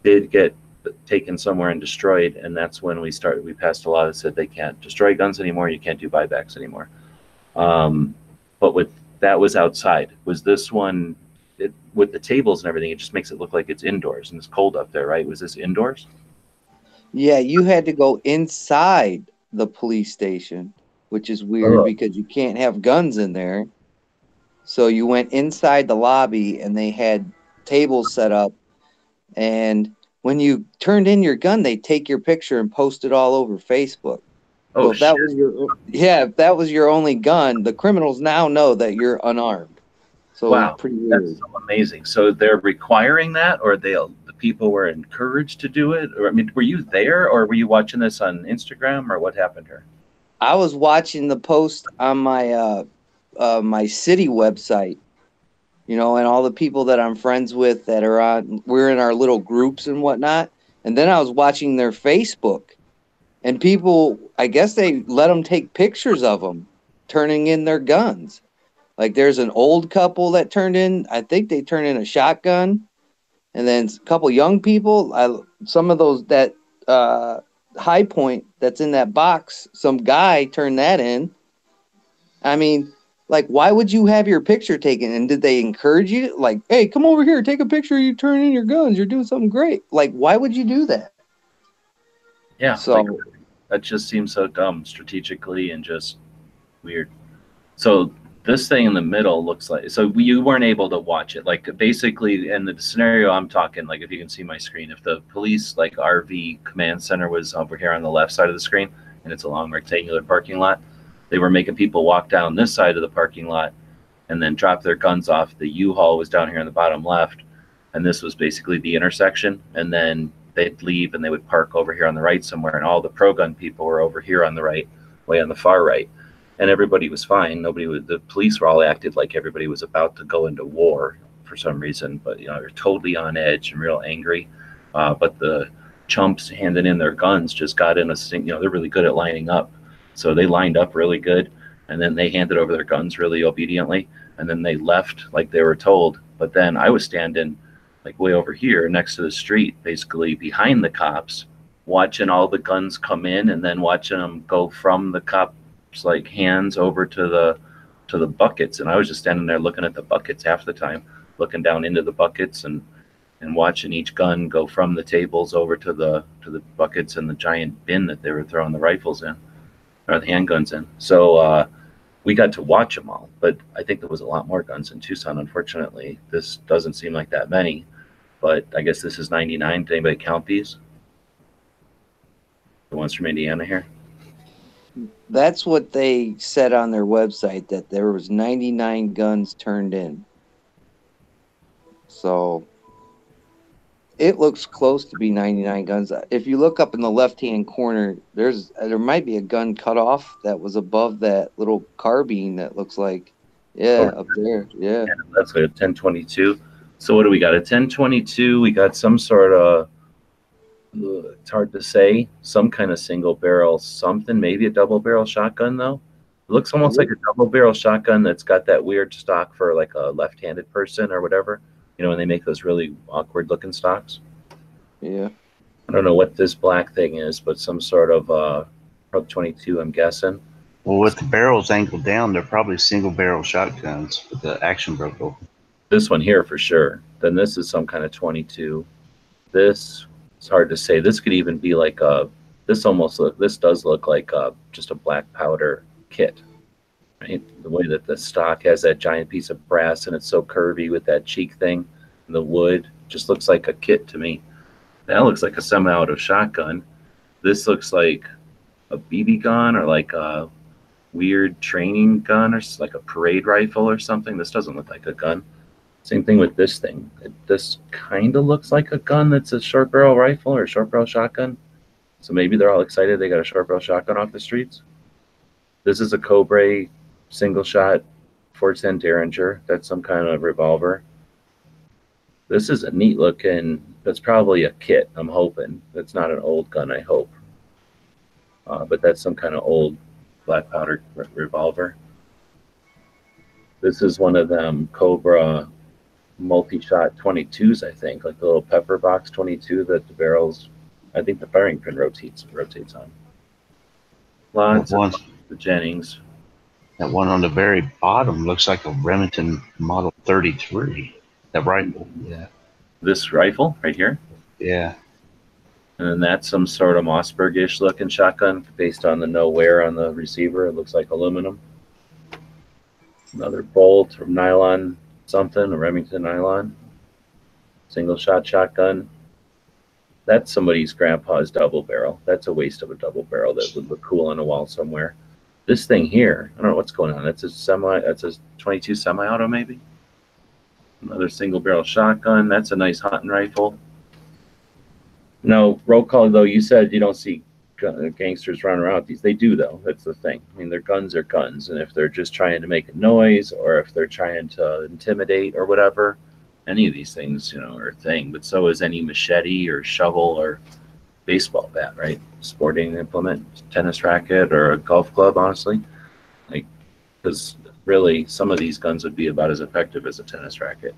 did get taken somewhere and destroyed. And that's when we passed a law that said they can't destroy guns anymore. You can't do buybacks anymore. But that was outside. Was this one, with the tables and everything, it just makes it look like it's indoors and it's cold up there, right? Was this indoors? Yeah, you had to go inside the police station, which is weird because you can't have guns in there. So you went inside the lobby and they had tables set up, and when you turned in your gun, they take your picture and post it all over Facebook. So if that was your only gun, the criminals now know that you're unarmed. So wow, it's pretty weird. That's so amazing. So they're requiring that, or the people were encouraged to do it? Or, I mean, were you there, or were you watching this on Instagram, or what happened here? I was watching the post on my my city website, and all the people that I'm friends with that we're in our little groups and whatnot. And then I was watching their Facebook, and people, I guess they let them take pictures of them turning in their guns. Like, there's an old couple that turned in, I think they turned in a shotgun. And then a couple young people, some of those, that High Point that's in that box, some guy turned that in. I mean, like, why would you have your picture taken? And did they encourage you? Like, hey, come over here, take a picture, you turn in your guns, you're doing something great. Like, why would you do that? Yeah, so that just seems so dumb strategically and just weird. So this thing in the middle looks like, so you weren't able to watch it. Like, basically, in the scenario I'm talking, like, if you can see my screen, if the police, like, RV command center was over here on the left side of the screen, and it's a long rectangular parking lot, they were making people walk down this side of the parking lot and then drop their guns off. The U-Haul was down here in the bottom left, and this was basically the intersection. And then they'd leave and they would park over here on the right somewhere, and all the pro gun people were over here on the right, way on the far right, and everybody was fine. Nobody was. The police were all acted like everybody was about to go into war for some reason, but they're totally on edge and real angry. But the chumps handing in their guns just got in a they're really good at lining up, so they lined up really good, and then they handed over their guns really obediently, and then they left like they were told. But then I was standing like way over here next to the street, basically behind the cops, watching all the guns come in and then watching them go from the cops like hands over to the buckets. And I was just standing there looking at the buckets half the time, looking down into the buckets and watching each gun go from the tables over to the buckets and the giant bin that they were throwing the rifles in, or the handguns in. So we got to watch them all, but I think there was a lot more guns in Tucson. Unfortunately, this doesn't seem like that many, but I guess this is 99. Did anybody count these? The ones from Indiana here? That's what they said on their website, that there was 99 guns turned in. So it looks close to be 99 guns. If you look up in the left-hand corner, there might be a gun cut off that was above that little carbine that looks like, up there. Yeah. That's like a 1022. So what do we got? A 1022. We got some sort of, it's hard to say, some kind of single barrel something, maybe a double barrel shotgun though. It looks almost like a double barrel shotgun that's got that weird stock for like a left-handed person or whatever. When they make those really awkward looking stocks. Yeah. I don't know what this black thing is, but some sort of probably 22, I'm guessing. Well, with the barrels angled down, they're probably single barrel shotguns with the action broke open. This one here for sure. Then this is some kind of 22. This, it's hard to say. This could even be like this does look like just a black powder kit. Right? The way that the stock has that giant piece of brass and it's so curvy with that cheek thing, and the wood just looks like a kit to me. That looks like a semi-auto shotgun. This looks like a BB gun or like a weird training gun or like a parade rifle or something. This doesn't look like a gun. Same thing with this thing. This kind of looks like a gun that's a short barrel rifle or a short barrel shotgun. So maybe they're all excited they got a short barrel shotgun off the streets. This is a Cobra single shot 410 Derringer. That's some kind of revolver. This is a neat looking, that's probably a kit, I'm hoping. That's not an old gun, I hope. But that's some kind of old black powder revolver. This is one of them Cobra multi-shot 22s, I think, like the little pepper box 22 that the barrels, I think the firing pin rotates on. Lots of the Jennings. That one on the very bottom looks like a Remington Model 33. That rifle. Yeah. This rifle right here? Yeah. And then that's some sort of Mossberg-ish looking shotgun based on the no wear on the receiver. It looks like aluminum. Another bolt from nylon something, a Remington nylon. Single shot shotgun. That's somebody's grandpa's double barrel. That's a waste of a double barrel that would look cool on a wall somewhere. This thing here, I don't know what's going on. That's a 22 semi-auto maybe. Another single barrel shotgun. That's a nice hunting rifle. No, roll call though, you said you don't see gangsters running around with these. They do though, that's the thing. I mean, their guns are guns. And if they're just trying to make a noise or if they're trying to intimidate or whatever, any of these things, are a thing. But so is any machete or shovel or baseball bat, right? Sporting implement, tennis racket, or a golf club, honestly. Like, because really, some of these guns would be about as effective as a tennis racket,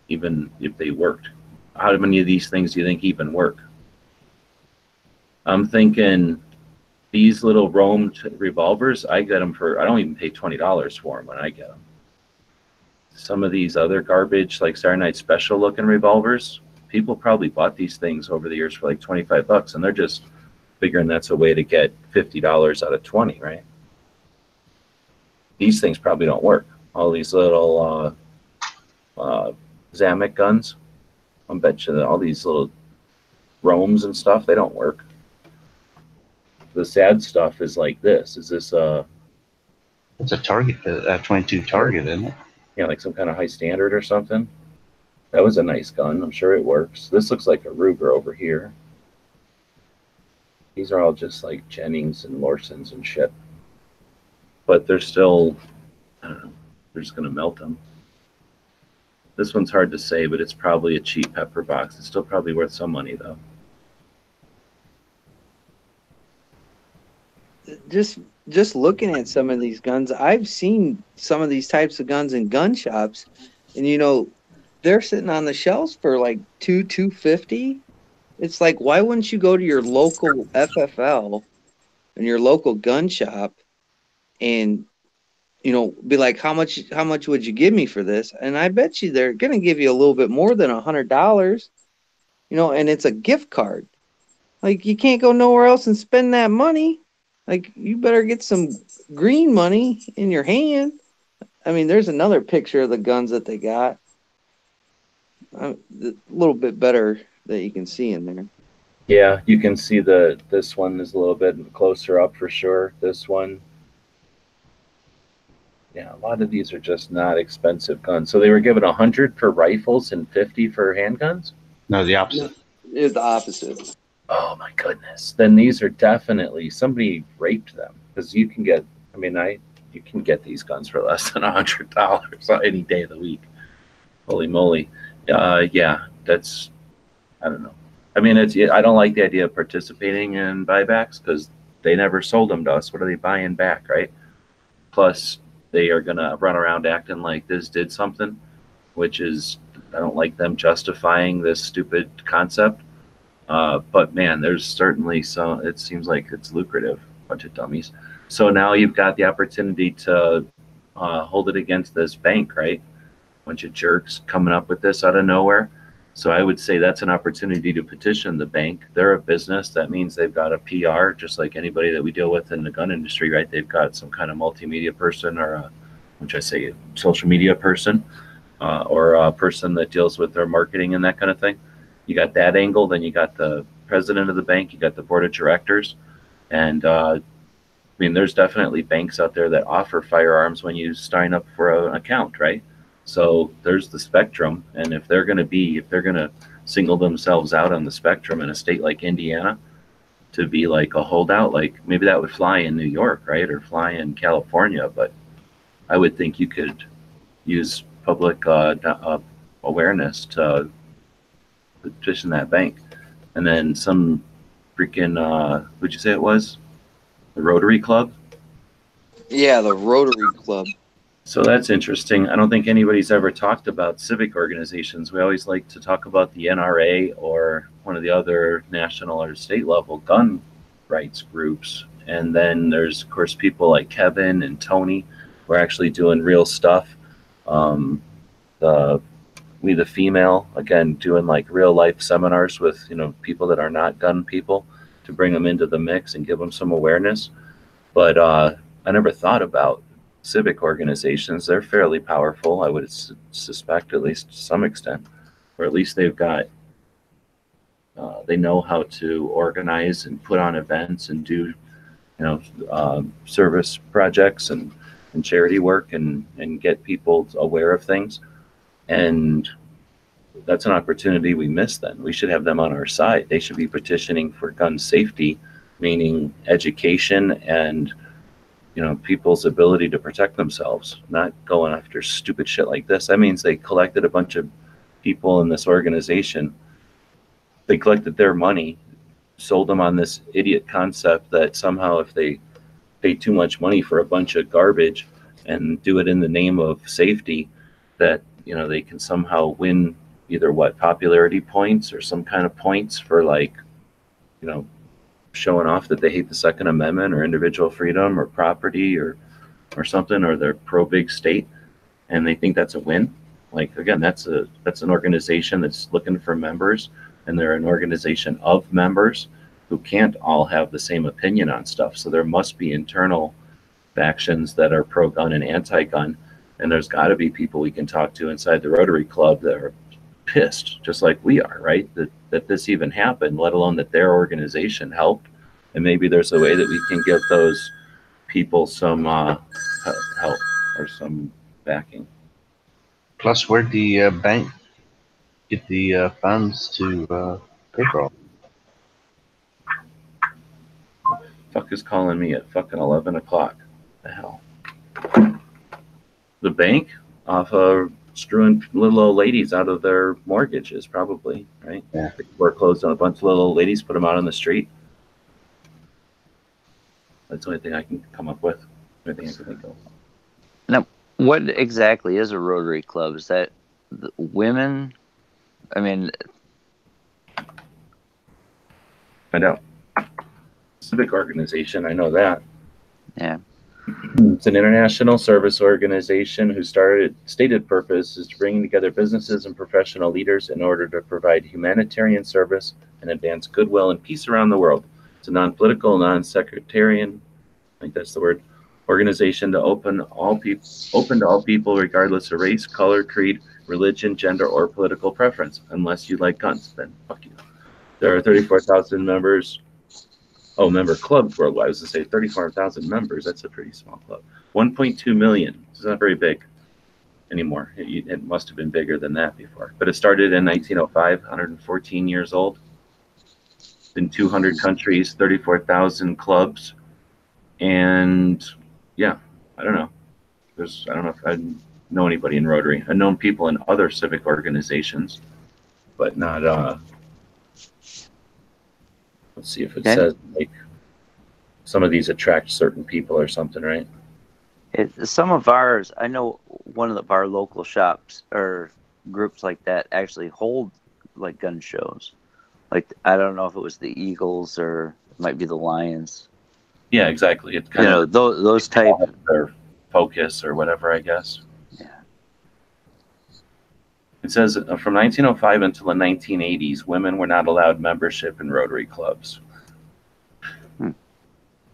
even if they worked. How many of these things do you think even work? I'm thinking these little roamed revolvers, I get them I don't even pay $20 for them when I get them. Some of these other garbage, like Saturday Night Special looking revolvers, people probably bought these things over the years for like 25 bucks, and they're just figuring that's a way to get $50 out of 20, right? These things probably don't work. All these little Zamek guns, I bet you that all these little roams and stuff, they don't work. The sad stuff is like this. Is this it's a target, a 22 target, isn't it? Like some kind of high standard or something? That was a nice gun. I'm sure it works. This looks like a Ruger over here. These are all just like Jennings and Lorsons and shit. But they're still, I don't know, they're just going to melt them. This one's hard to say, but it's probably a cheap pepper box. It's still probably worth some money, though. Just looking at some of these guns, I've seen some of these types of guns in gun shops, and you know, they're sitting on the shelves for like $250. It's like, why wouldn't you go to your local FFL and your local gun shop and, you know, be like, how much would you give me for this? And I bet you they're gonna give you a little bit more than $100, you know, and it's a gift card. Like, you can't go nowhere else and spend that money. Like, you better get some green money in your hand. I mean, there's another picture of the guns that they got. A little bit better that you can see in there. Yeah, you can see this one is a little bit closer up for sure. This one. Yeah, a lot of these are just not expensive guns. So they were given 100 for rifles and 50 for handguns? No, the opposite. It's the opposite. Oh my goodness. Then these are definitely, somebody raped them, because you can get, I mean, you can get these guns for less than $100 any day of the week. Holy moly. Yeah, that's, I don't know. I mean, I don't like the idea of participating in buybacks because they never sold them to us. What are they buying back, right? Plus, they are going to run around acting like this did something, which is, I don't like them justifying this stupid concept. But man, there's certainly some, it seems like it's lucrative, bunch of dummies. So now you've got the opportunity to hold it against this bank, right? Bunch of jerks coming up with this out of nowhere. So I would say that's an opportunity to petition the bank. They're a business. That means they've got a PR, just like anybody that we deal with in the gun industry, right? They've got some kind of multimedia person or a social media person or a person that deals with their marketing and that kind of thing. You got that angle. Then you got the president of the bank. You got the board of directors. And I mean, there's definitely banks out there that offer firearms when you sign up for an account, right? So there's the spectrum, and if they're going to single themselves out on the spectrum in a state like Indiana to be like a holdout, like maybe that would fly in New York, right, or fly in California, but I would think you could use public awareness to petition that bank. And then some freaking who'd you say it was? The Rotary Club? Yeah, the Rotary Club. So that's interesting. I don't think anybody's ever talked about civic organizations. We always like to talk about the NRA or one of the other national or state level gun rights groups. And then there's, of course, people like Kevin and Tony who are actually doing real stuff. We the Female, again, doing like real life seminars with, you know, people that are not gun people to bring them into the mix and give them some awareness. But I never thought about civic organizations. They're fairly powerful, I would suspect, at least to some extent, or at least they've got they know how to organize and put on events and do, you know, service projects and charity work and get people aware of things. And that's an opportunity we miss. Then we should have them on our side. They should be petitioning for gun safety, meaning education and, you know, people's ability to protect themselves, not going after stupid shit like this. That means they collected a bunch of people in this organization. They collected their money, sold them on this idiot concept that somehow if they pay too much money for a bunch of garbage and do it in the name of safety, that, you know, they can somehow win either popularity points or some kind of points for, like, you know, showing off that they hate the Second Amendment or individual freedom or property or something, or they're pro big state, and they think that's a win. Like, again, that's an organization that's looking for members, and they're an organization of members who can't all have the same opinion on stuff. So there must be internal factions that are pro-gun and anti-gun, and there's got to be people we can talk to inside the Rotary Club that are pissed, just like we are, right? That this even happened, let alone that their organization helped. And maybe there's a way that we can give those people some help or some backing. Plus, where'd the bank get the funds to pay for all. Fuck is calling me at fucking 11 o'clock. The hell? The bank off of screwing little old ladies out of their mortgages, probably, right? Yeah. They foreclosed on a bunch of little old ladies, put them out on the street. That's the only thing I can come up with. The only thing I can think of. Now, what exactly is a Rotary Club? Is that the women? I mean, Find out. Civic organization, I know that. yeah. It's an international service organization whose stated purpose is to bring together businesses and professional leaders in order to provide humanitarian service and advance goodwill and peace around the world. It's a non-political, non-sectarian, I think that's the word, organization to open to all people regardless of race, color, creed, religion, gender, or political preference. Unless you like guns, then fuck you. There are 34,000 members. Oh, member clubs worldwide. I was going to say 34,000 members. That's a pretty small club. 1.2 million. It's not very big anymore. It must have been bigger than that before. But it started in 1905, 114 years old. In 200 countries, 34,000 clubs. And yeah, I don't know. I don't know if I know anybody in Rotary. I've known people in other civic organizations, but not, let's see if it says like some of these attract certain people or something, right? Some of ours, I know one of our local shops or groups like that actually hold like gun shows. Like, I don't know if it was the Eagles or it might be the Lions. Yeah, exactly. It's kind of those type their focus or whatever, I guess. Yeah. It says from 1905 until the 1980s, women were not allowed membership in Rotary clubs.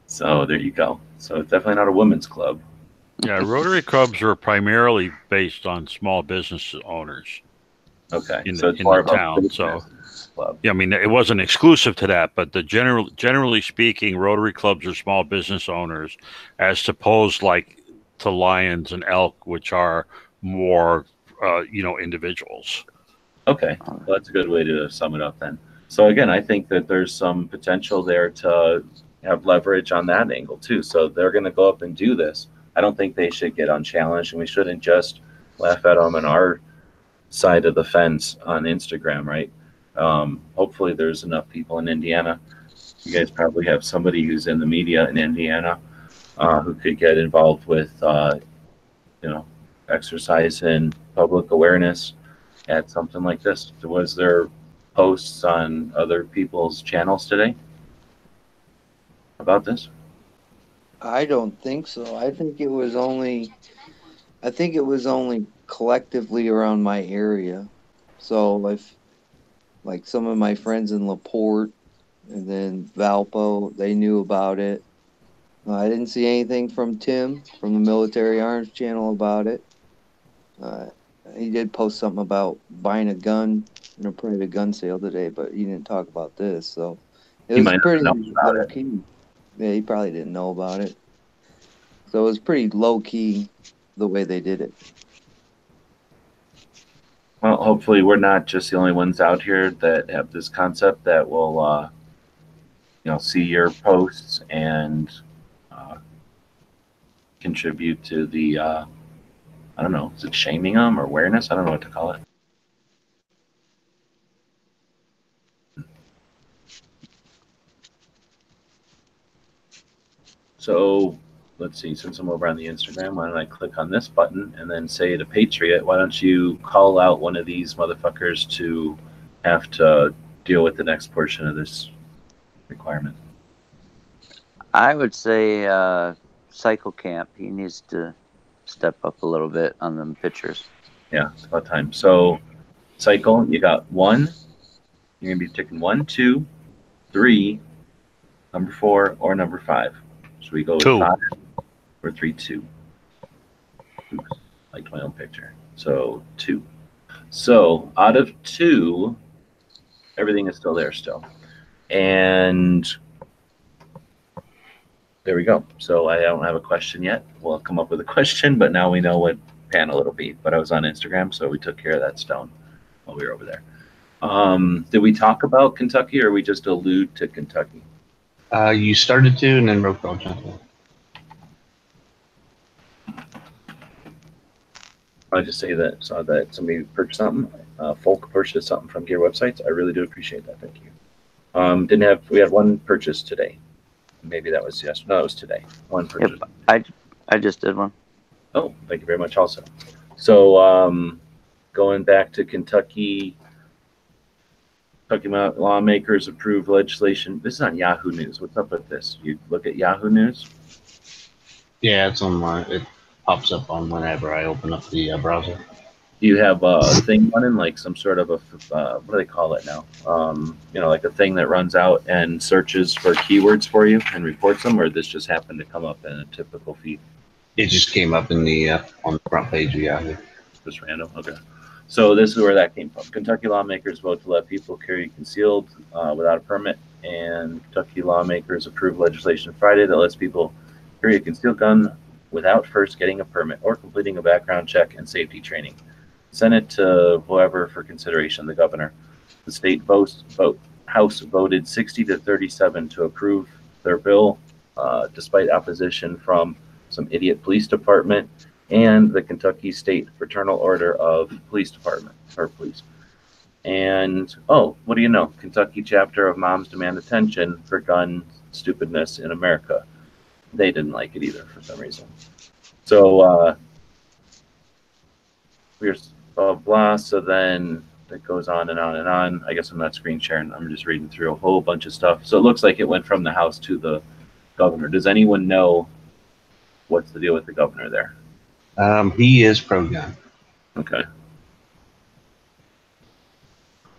So there you go. So it's definitely not a women's club. Yeah, Rotary clubs are primarily based on small business owners. Okay, in so it's the more about town. So club. yeah, I mean, it wasn't exclusive to that, but generally speaking, Rotary clubs are small business owners, as opposed like to Lions and Elk, which are more individuals. Okay, well, that's a good way to sum it up then. So again, I think that there's some potential there to have leverage on that angle too. So they're going to go up and do this. I don't think they should get unchallenged, and we shouldn't just laugh at them on our side of the fence on Instagram, right? Hopefully there's enough people in Indiana. You guys probably have somebody who's in the media in Indiana who could get involved with, exercise and public awareness at something like this. Was there posts on other people's channels today about this? I don't think so. I think it was only collectively around my area. So if like some of my friends in LaPorte and then Valpo, they knew about it. I didn't see anything from Tim from the Military Arms channel about it. He did post something about buying a gun in a private gun sale today, but he didn't talk about this. So it was pretty low key. Yeah, he probably didn't know about it. So it was pretty low key the way they did it. Well, hopefully we're not just the only ones out here that have this concept that will, see your posts and contribute to the, I don't know, is it shaming them or awareness? I don't know what to call it. So let's see, since I'm over on the Instagram, why don't I click on this button and then say to Patriot, why don't you call out one of these motherfuckers to have to deal with the next portion of this requirement? I would say Cycle Camp. He needs to step up a little bit on them pictures. Yeah, it's about time. So Cycle, you got one. You're going to be picking 1, 2, 3, number 4, or number 5. So we go with 2. 5 or 3, 2. Oops, I liked my own picture. So 2. So out of 2, everything is still there still. And there we go. So I don't have a question yet. We'll come up with a question, but now we know what panel it'll be. But I was on Instagram, so we took care of that stone. while we were over there. Did we talk about Kentucky, or we just allude to Kentucky? You started to, and then Roquel jumped in. I just say that saw that somebody purchased something. Folk purchased something from Gear Websites. I really do appreciate that. Thank you. We had one purchase today. Maybe that was yesterday. No, it was today. One purchase. Yep, I just did one. Oh, thank you very much. Also, so going back to Kentucky. Talking about lawmakers approve legislation. This is on Yahoo News. What's up with this? You look at Yahoo News? Yeah, it's on my. It pops up on whenever I open up the browser. Do you have a thing running, like some sort of a what do they call it now? Like a thing that runs out and searches for keywords for you and reports them, or this just happened to come up in a typical feed? It just came up in the on the front page of Yahoo. Just random. Okay. So this is where that came from. Kentucky lawmakers vote to let people carry concealed without a permit, and Kentucky lawmakers approved legislation Friday that lets people carry a concealed gun without first getting a permit or completing a background check and safety training. Sent it to whoever for consideration, the governor. The state House voted 60 to 37 to approve their bill, despite opposition from some idiot police department and the Kentucky State Fraternal Order of Police Department, or police. And, what do you know? Kentucky chapter of Moms Demand Attention for Gun Stupidness in America. They didn't like it either for some reason. So, we're blah, blah. So then it goes on and on and on. I guess I'm not screen sharing. I'm just reading through a whole bunch of stuff. So it looks like it went from the House to the governor. Does anyone know what's the deal with the governor there? He is pro-gun. Okay.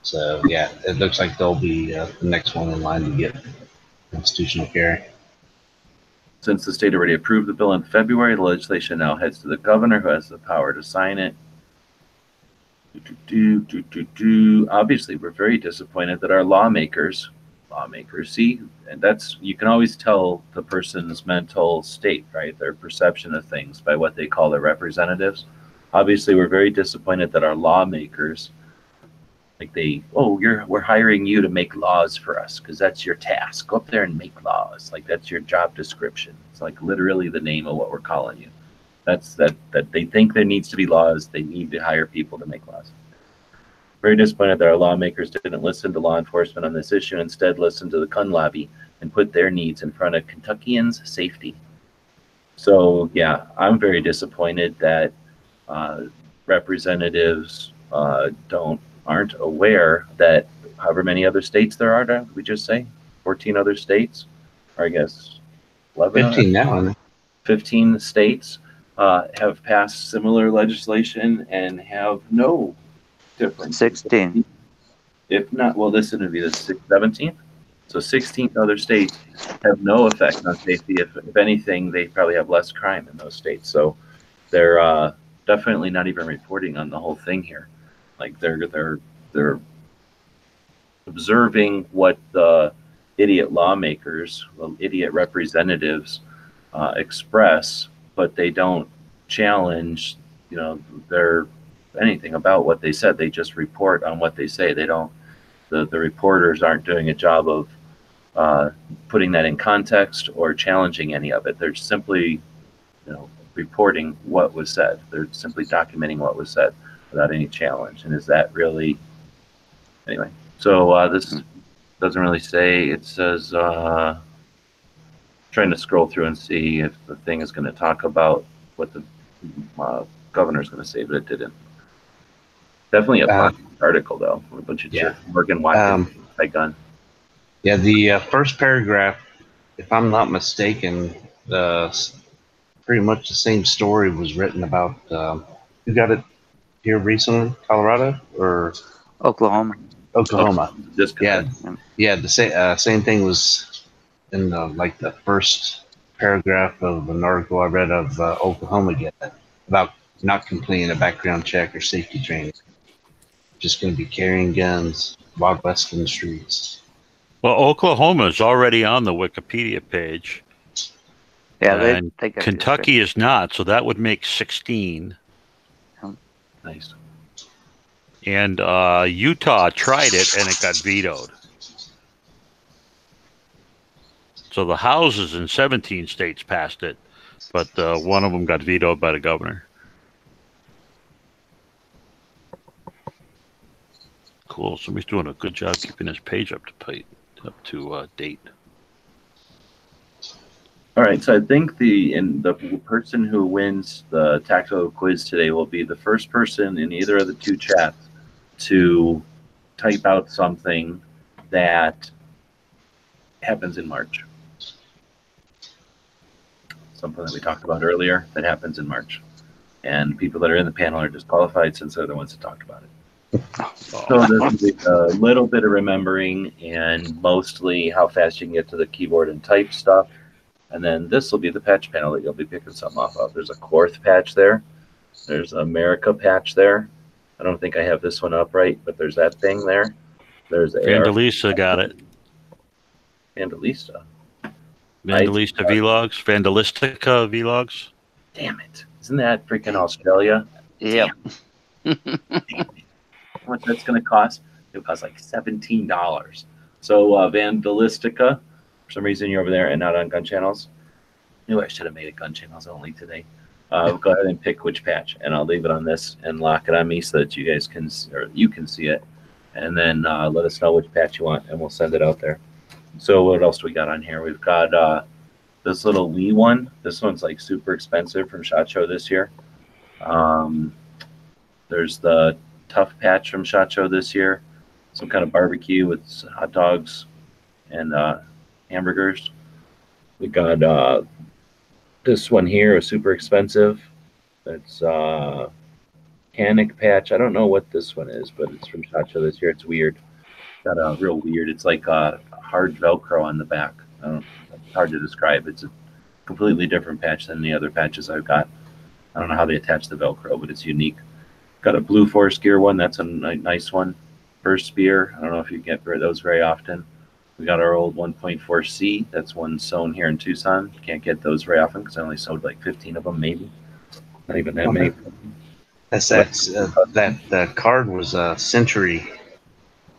So, yeah, it looks like they'll be the next one in line to get constitutional carry. Since the state already approved the bill in February, the legislation now heads to the governor, who has the power to sign it. Obviously, we're very disappointed that our lawmakers, see, and that's, you can always tell the person's mental state, right? Their perception of things by what they call their representatives. Obviously, we're very disappointed that our lawmakers, like we're hiring you to make laws for us because that's your task. Go up there and make laws. Like that's your job description. It's like literally the name of what we're calling you. That's that they think there needs to be laws. They need to hire people to make laws. Very disappointed that our lawmakers didn't listen to law enforcement on this issue. Instead, listened to the gun lobby and put their needs in front of Kentuckians' safety. So yeah, I'm very disappointed that representatives aren't aware that however many other states there are, did we just say 14 other states, or I guess 11, 15 now. 15 states have passed similar legislation and have no difference. 16. If not, well, this is going to be the 17th. So 16 other states have no effect on safety. If anything, they probably have less crime in those states. So they're definitely not even reporting on the whole thing here. Like they're observing what the idiot lawmakers, idiot representatives express, but they don't challenge, their anything about what they said. They just report on what they say. They don't. The reporters aren't doing a job of putting that in context or challenging any of it. They're simply, reporting what was said. They're simply documenting what was said without any challenge. And is that really, anyway? So this doesn't really say. It says, trying to scroll through and see if the thing is going to talk about what the governor is going to say, but it didn't. Definitely a article though. A bunch of Morgan Watkins by gun. Yeah, the first paragraph, if I'm not mistaken, pretty much the same story was written about. Who got it here recently? Colorado or Oklahoma? Oklahoma. Yeah. The same thing was in the first paragraph of an article I read of Oklahoma about not completing a background check or safety training. Just going to be carrying guns, Wild West in the streets. Well, Oklahoma is already on the Wikipedia page. Yeah, they Kentucky is not, so that would make 16. Nice. And Utah tried it, and it got vetoed. So the houses in 17 states passed it, but one of them got vetoed by the governor. Cool. Somebody's doing a good job keeping this page up to date. All right, so I think the person who wins the tactical quiz today will be the first person in either of the two chats to type out something that happens in March. Something that we talked about earlier that happens in March. And people that are in the panel are disqualified since they're the ones that talked about it. So this will be a little bit of remembering and mostly how fast you can get to the keyboard and type stuff. And then this will be the patch panel that you'll be picking something off of. There's a Quarth patch there. There's America patch there. I don't think I have this one up right, but there's that thing there. There's Vandalisa got it. Vandalisa. Vandalista vlogs. Vandalistica vlogs. Damn it. Isn't that freaking Australia? Yep. How much that's going to cost? It'll cost like $17. So Vandalistica, for some reason you're over there and not on gun channels. I should have made it gun channels only today. Go ahead and pick which patch, and I'll leave it on this and lock it on me so that you guys can, or you can see it, and then let us know which patch you want, and we'll send it out there. So what else do we got on here? We've got this little Lee one. This one's like super expensive from SHOT Show this year. There's the Tough patch from SHOT Show this year. Some kind of barbecue with hot dogs and hamburgers. We got this one here is super expensive. It's Canic patch. I don't know what this one is, but it's from SHOT Show this year. It's weird. It's got a real weird. It's like a hard Velcro on the back. It's hard to describe. It's a completely different patch than the other patches I've got. I don't know how they attach the Velcro, but it's unique. Got a Blue Forest Gear one. That's a nice one. First Spear. I don't know if you get those very often. We got our old 1.4C. That's one sewn here in Tucson. Can't get those very often because I only sewed like 15 of them, maybe. Not even that many. That card was a Century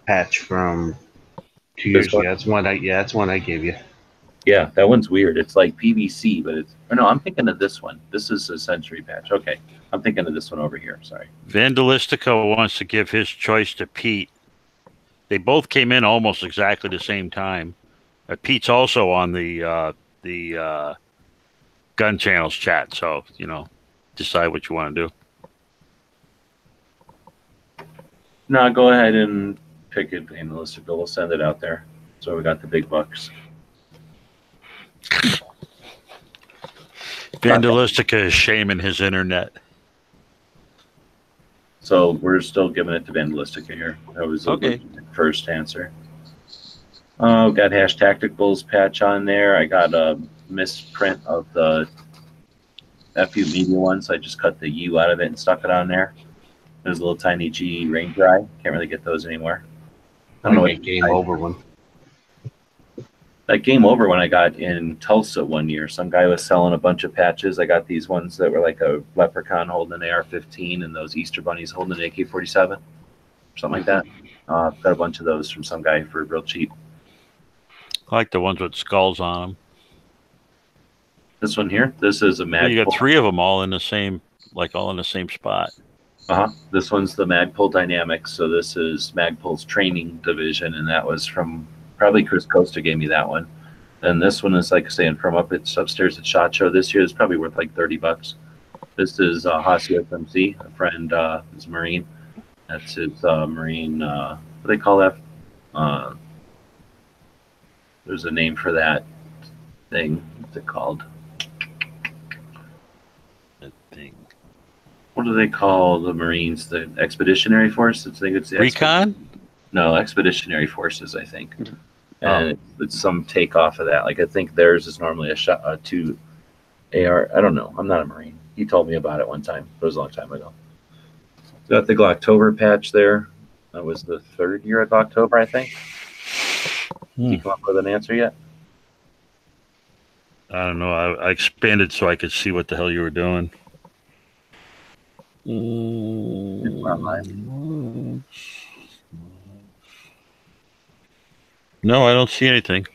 patch from 2 years ago. That's one I gave you. Yeah, that one's weird. It's like PVC, but it's... Or no, I'm thinking of this one. This is a Century patch. Okay. I'm thinking of this one over here. Sorry. Vandalistica wants to give his choice to Pete. They both came in almost exactly the same time. Pete's also on the gun channels chat, so decide what you want to do. No, go ahead and pick it, Vandalistica. We'll send it out there. So we got the big bucks. Vandalistica is shaming his internet. So we're still giving it to Vandalistica here. That was the first answer. Oh, got Hash Tacticals patch on there. I got a misprint of the FU Media one, so I just cut the U out of it and stuck it on there. There's a little tiny G Ranger Eye. Can't really get those anymore. I don't know what Game Over one. That Game Over one I got in Tulsa one year. Some guy was selling a bunch of patches. I got these ones that were like a leprechaun holding an AR-15 and those Easter bunnies holding an AK-47, something like that. Got a bunch of those from some guy for real cheap. I like the ones with skulls on them. This one here. This is a Magpul. You got three of them all in the same, all in the same spot. This one's the Magpul Dynamics. So this is Magpul's training division, and that was from. Probably Chris Costa gave me that one. And this one is, like I say, from it's upstairs at SHOT Show this year. It's probably worth like $30. This is Hasi FMC, a friend, is a Marine. That's his Marine, what do they call that? There's a name for that thing. What's it called? That thing. What do they call the Marines? The Expeditionary Force? I think it's the Recon? No, Expeditionary Forces, I think. And it's some takeoff of that. Like I think theirs is normally a 2 AR. I don't know. I'm not a Marine. He told me about it one time. It was a long time ago. Got the Glocktober patch there. That was the 3rd year of Glocktober, I think. You come up with an answer yet? I don't know. I expanded so I could see what the hell you were doing. No, I don't see anything.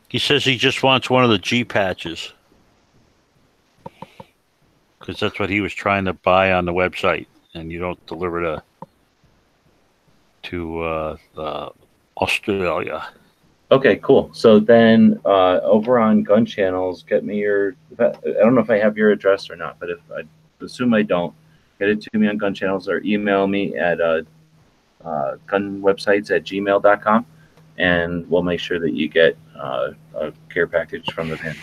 He says he just wants one of the G patches because that's what he was trying to buy on the website, and you don't deliver to Australia. Okay, cool. So then over on Gun Channels, get me your. I don't know if I have your address or not, but if I assume I don't, get it to me on Gun Channels or email me at gunwebsites@gmail.com, and we'll make sure that you get a care package from the band.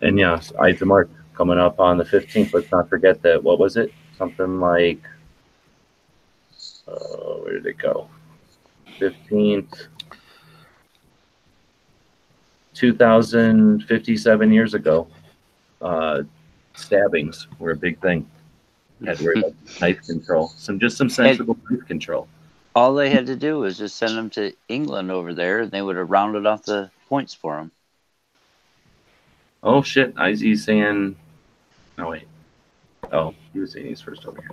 And yeah, Ides of March coming up on the 15th. Let's not forget that. What was it? Something like. Where did it go? 15th. 2,057 years ago, stabbings were a big thing. Had to worry about knife control. Some sensible knife control. All they had to do was just send them to England over there, and they would have rounded off the points for them. Oh shit! Izzy's saying. Oh wait. Oh, he was saying he's first over here.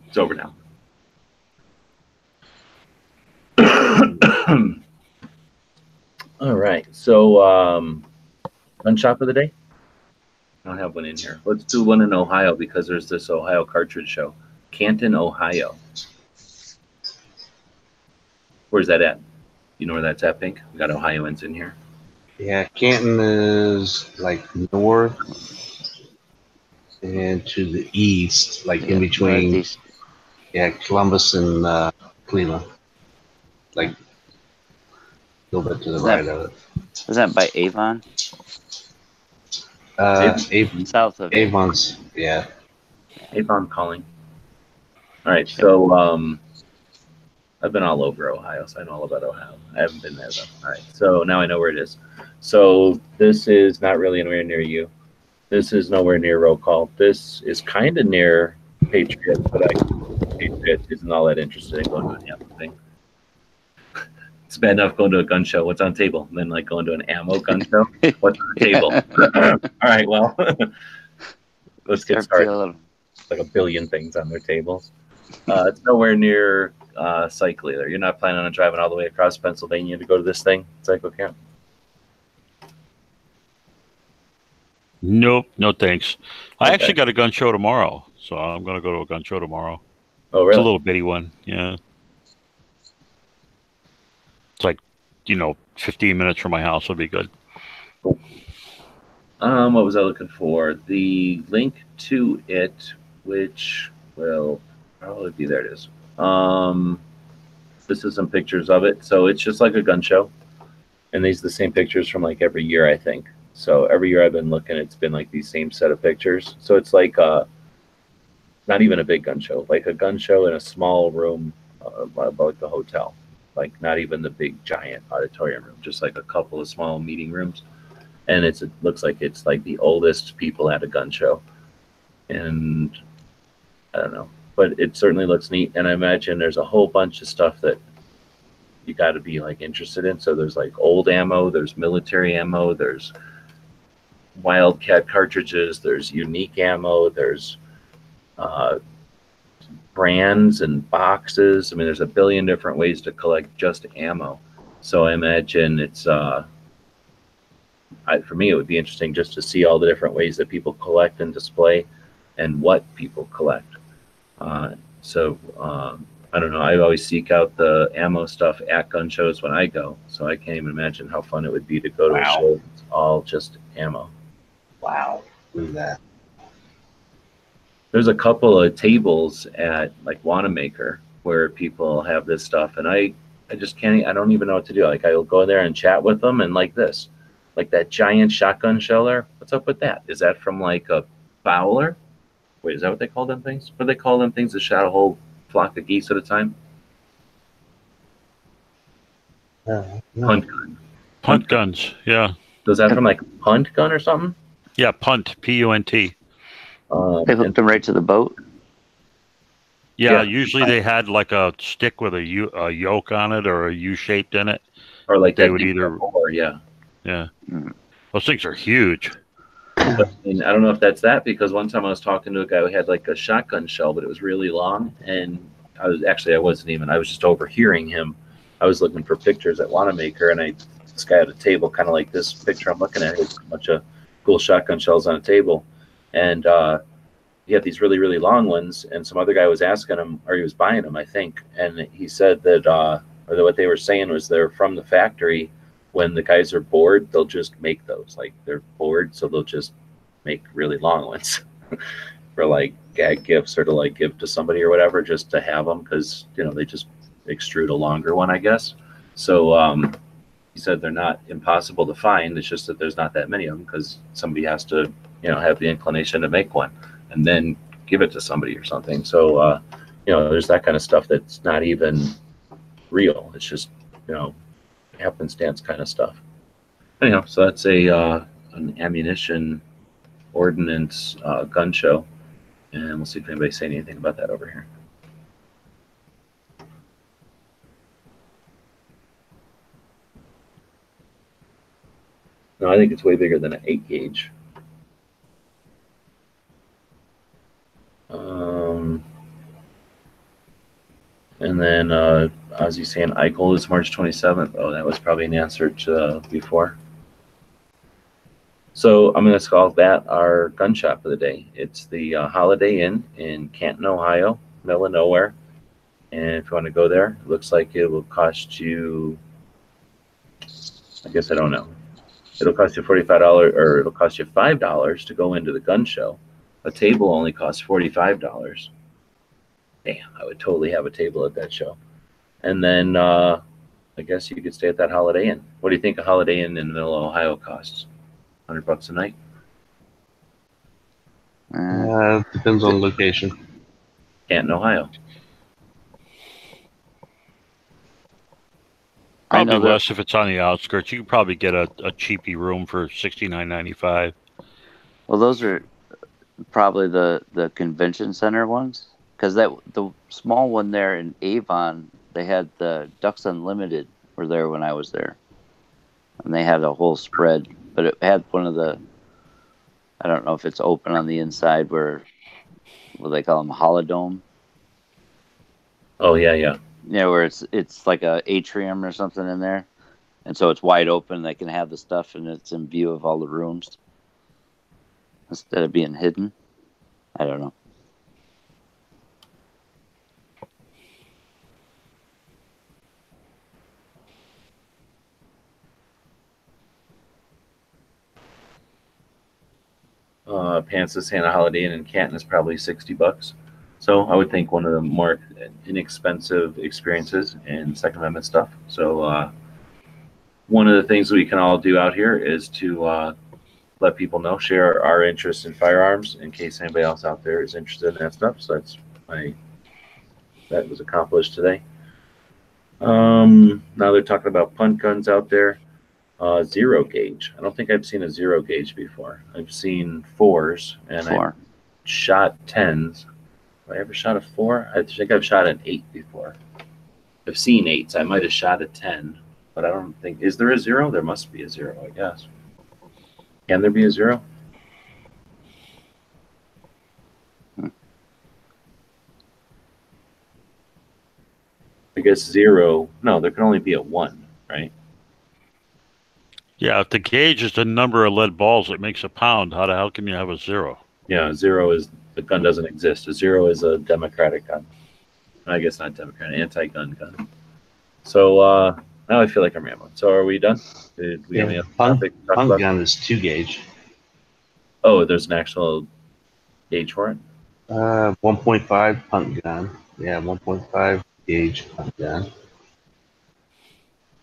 It's over now. All right, so gun shop of the day. I don't have one in here. Let's do one in Ohio because there's this Ohio Cartridge show. Canton, Ohio. Where's that at? You know where that's at, Pink? We got Ohioans in here. Yeah, Canton is like north and to the east, like in between. Northeast. Yeah, Columbus and Cleveland. Like a little bit to the right of it. Was that by Avon? South of Avon's, yeah. Avon calling. All right, so I've been all over Ohio, so I know all about Ohio. I haven't been there, though. All right, so now I know where it is. So this is not really anywhere near you. This is nowhere near Roll Call. This is kind of near Patriot, but Patriot isn't all that interested in going to an ammo thing. It's bad enough going to a gun show. What's on the table? And then like going to an ammo gun show. What's on the table? All right, well, let's get started. Like a billion things on their tables. It's nowhere near Cycle either. You're not planning on driving all the way across Pennsylvania to go to this thing, Cycle Camp? Nope, no thanks. I actually got a gun show tomorrow, so I'm going to go to a gun show tomorrow. Oh, really? It's a little bitty one, yeah. It's like, 15 minutes from my house would be good. Cool. What was I looking for? The link to it, which will probably be there. It is. This is some pictures of it. So it's just like a gun show, and these are the same pictures from like every year, I think. So every year I've been looking, it's been like these same set of pictures. So it's like not even a big gun show, like a gun show in a small room, like the hotel. Like not even the big giant auditorium room, just like a couple of small meeting rooms. And it looks like it's like the oldest people at a gun show. And I don't know, but it certainly looks neat. And I imagine there's a whole bunch of stuff that you got to be like interested in. So there's like old ammo, there's military ammo, there's Wildcat cartridges, there's unique ammo, there's brands and boxes. I mean, there's a billion different ways to collect just ammo. So I imagine it's for me, it would be interesting just to see all the different ways that people collect and display and what people collect. I don't know. I always seek out the ammo stuff at gun shows when I go. So I can't even imagine how fun it would be to go to a show that's all just ammo. Wow. Look at that. There's a couple of tables at like Wanamaker where people have this stuff, and I just can't. I don't even know what to do. Like I'll go there and chat with them, and like this, like that giant shotgun sheller. What's up with that? Is that from like a Fowler? Wait, is that what they call them things? What do they call them things that shot a whole flock of geese at a time? No. Hunt gun. Hunt guns, yeah. Was that from like hunt gun or something? Yeah, punt, P-U-N-T. They hooked them right to the boat. Yeah, Yeah. usually they had like a stick with a yoke on it or a U-shaped in it. Or like They that would thing either, before, yeah. yeah. Mm. Those things are huge. But, and I don't know if that's that, because one time I was talking to a guy who had like a shotgun shell, but it was really long, and I was just overhearing him. I was looking for pictures at Wanamaker, and this guy had a table kind of like this picture I'm looking at. He had a bunch of cool shotgun shells on a table, and he had these really, really long ones, and some other guy was asking him, or he was buying them, I think, and he said that, or that what they were saying was they're from the factory. When the guys are bored, they'll just make those. Like, they're bored, so they'll just make really long ones for like gag gifts or to like give to somebody or whatever, just to have them, because they just extrude a longer one, I guess. So he said they're not impossible to find. It's just that there's not that many of them, because somebody has to have the inclination to make one and then give it to somebody or something. So there's that kind of stuff that's not even real. It's just happenstance kind of stuff. Anyhow, so that's an ammunition ordnance gun show, and we'll see if anybody's saying anything about that over here. No, I think it's way bigger than an 8 gauge. And then Ozzy saying Eichel is March 27th. Oh, that was probably an answer to before. So I'm going to call that our gun shop of the day. It's the Holiday Inn in Canton, Ohio, middle of nowhere. And if you want to go there, it looks like it will cost you, I guess I don't know. It'll cost you $45, or it'll cost you $5 to go into the gun show. A table only costs $45. Damn, I would totally have a table at that show. And then I guess you could stay at that Holiday Inn. What do you think a Holiday Inn in the middle of Ohio costs? $100 a night? Depends on location. Canton, Ohio. Probably less if it's on the outskirts. You could probably get a cheapy room for $69.95. Well, those are probably the convention center ones, because the small one there in Avon, they had the Ducks Unlimited were there when I was there, and they had a whole spread, but it had one of the, I don't know if it's open on the inside, where what they call them, holodome. Oh yeah. Where it's like a atrium or something in there, and so it's wide open. They can have the stuff, and it's in view of all the rooms instead of being hidden. I don't know. Pants is saying a Holiday Inn in Canton is probably $60. So I would think one of the more inexpensive experiences in Second Amendment stuff. So one of the things we can all do out here is to let people know, share our interest in firearms in case anybody else out there is interested in that stuff. So that was accomplished today. Now they're talking about punt guns out there. Zero gauge. I don't think I've seen a zero gauge before. I've seen 4s, and I've shot 10s. Have I ever shot a 4? I think I've shot an 8 before. I've seen 8s. I might have shot a 10, but I don't think. Is there a 0? There must be a 0, I guess. Can there be a 0? I guess 0. No, there can only be a 1, right? Yeah, if the gauge is the number of lead balls that makes a pound, how the hell can you have a 0? Yeah, 0 is the gun doesn't exist. A 0 is a Democratic gun. I guess not Democratic, anti-gun gun. So now I feel like I'm rambling. So are we done? Did we have any other topic to talk Punt about? gun is 2 gauge. Oh, there's an actual gauge for it? 1.5 punt gun. Yeah, 1.5 gauge punt gun.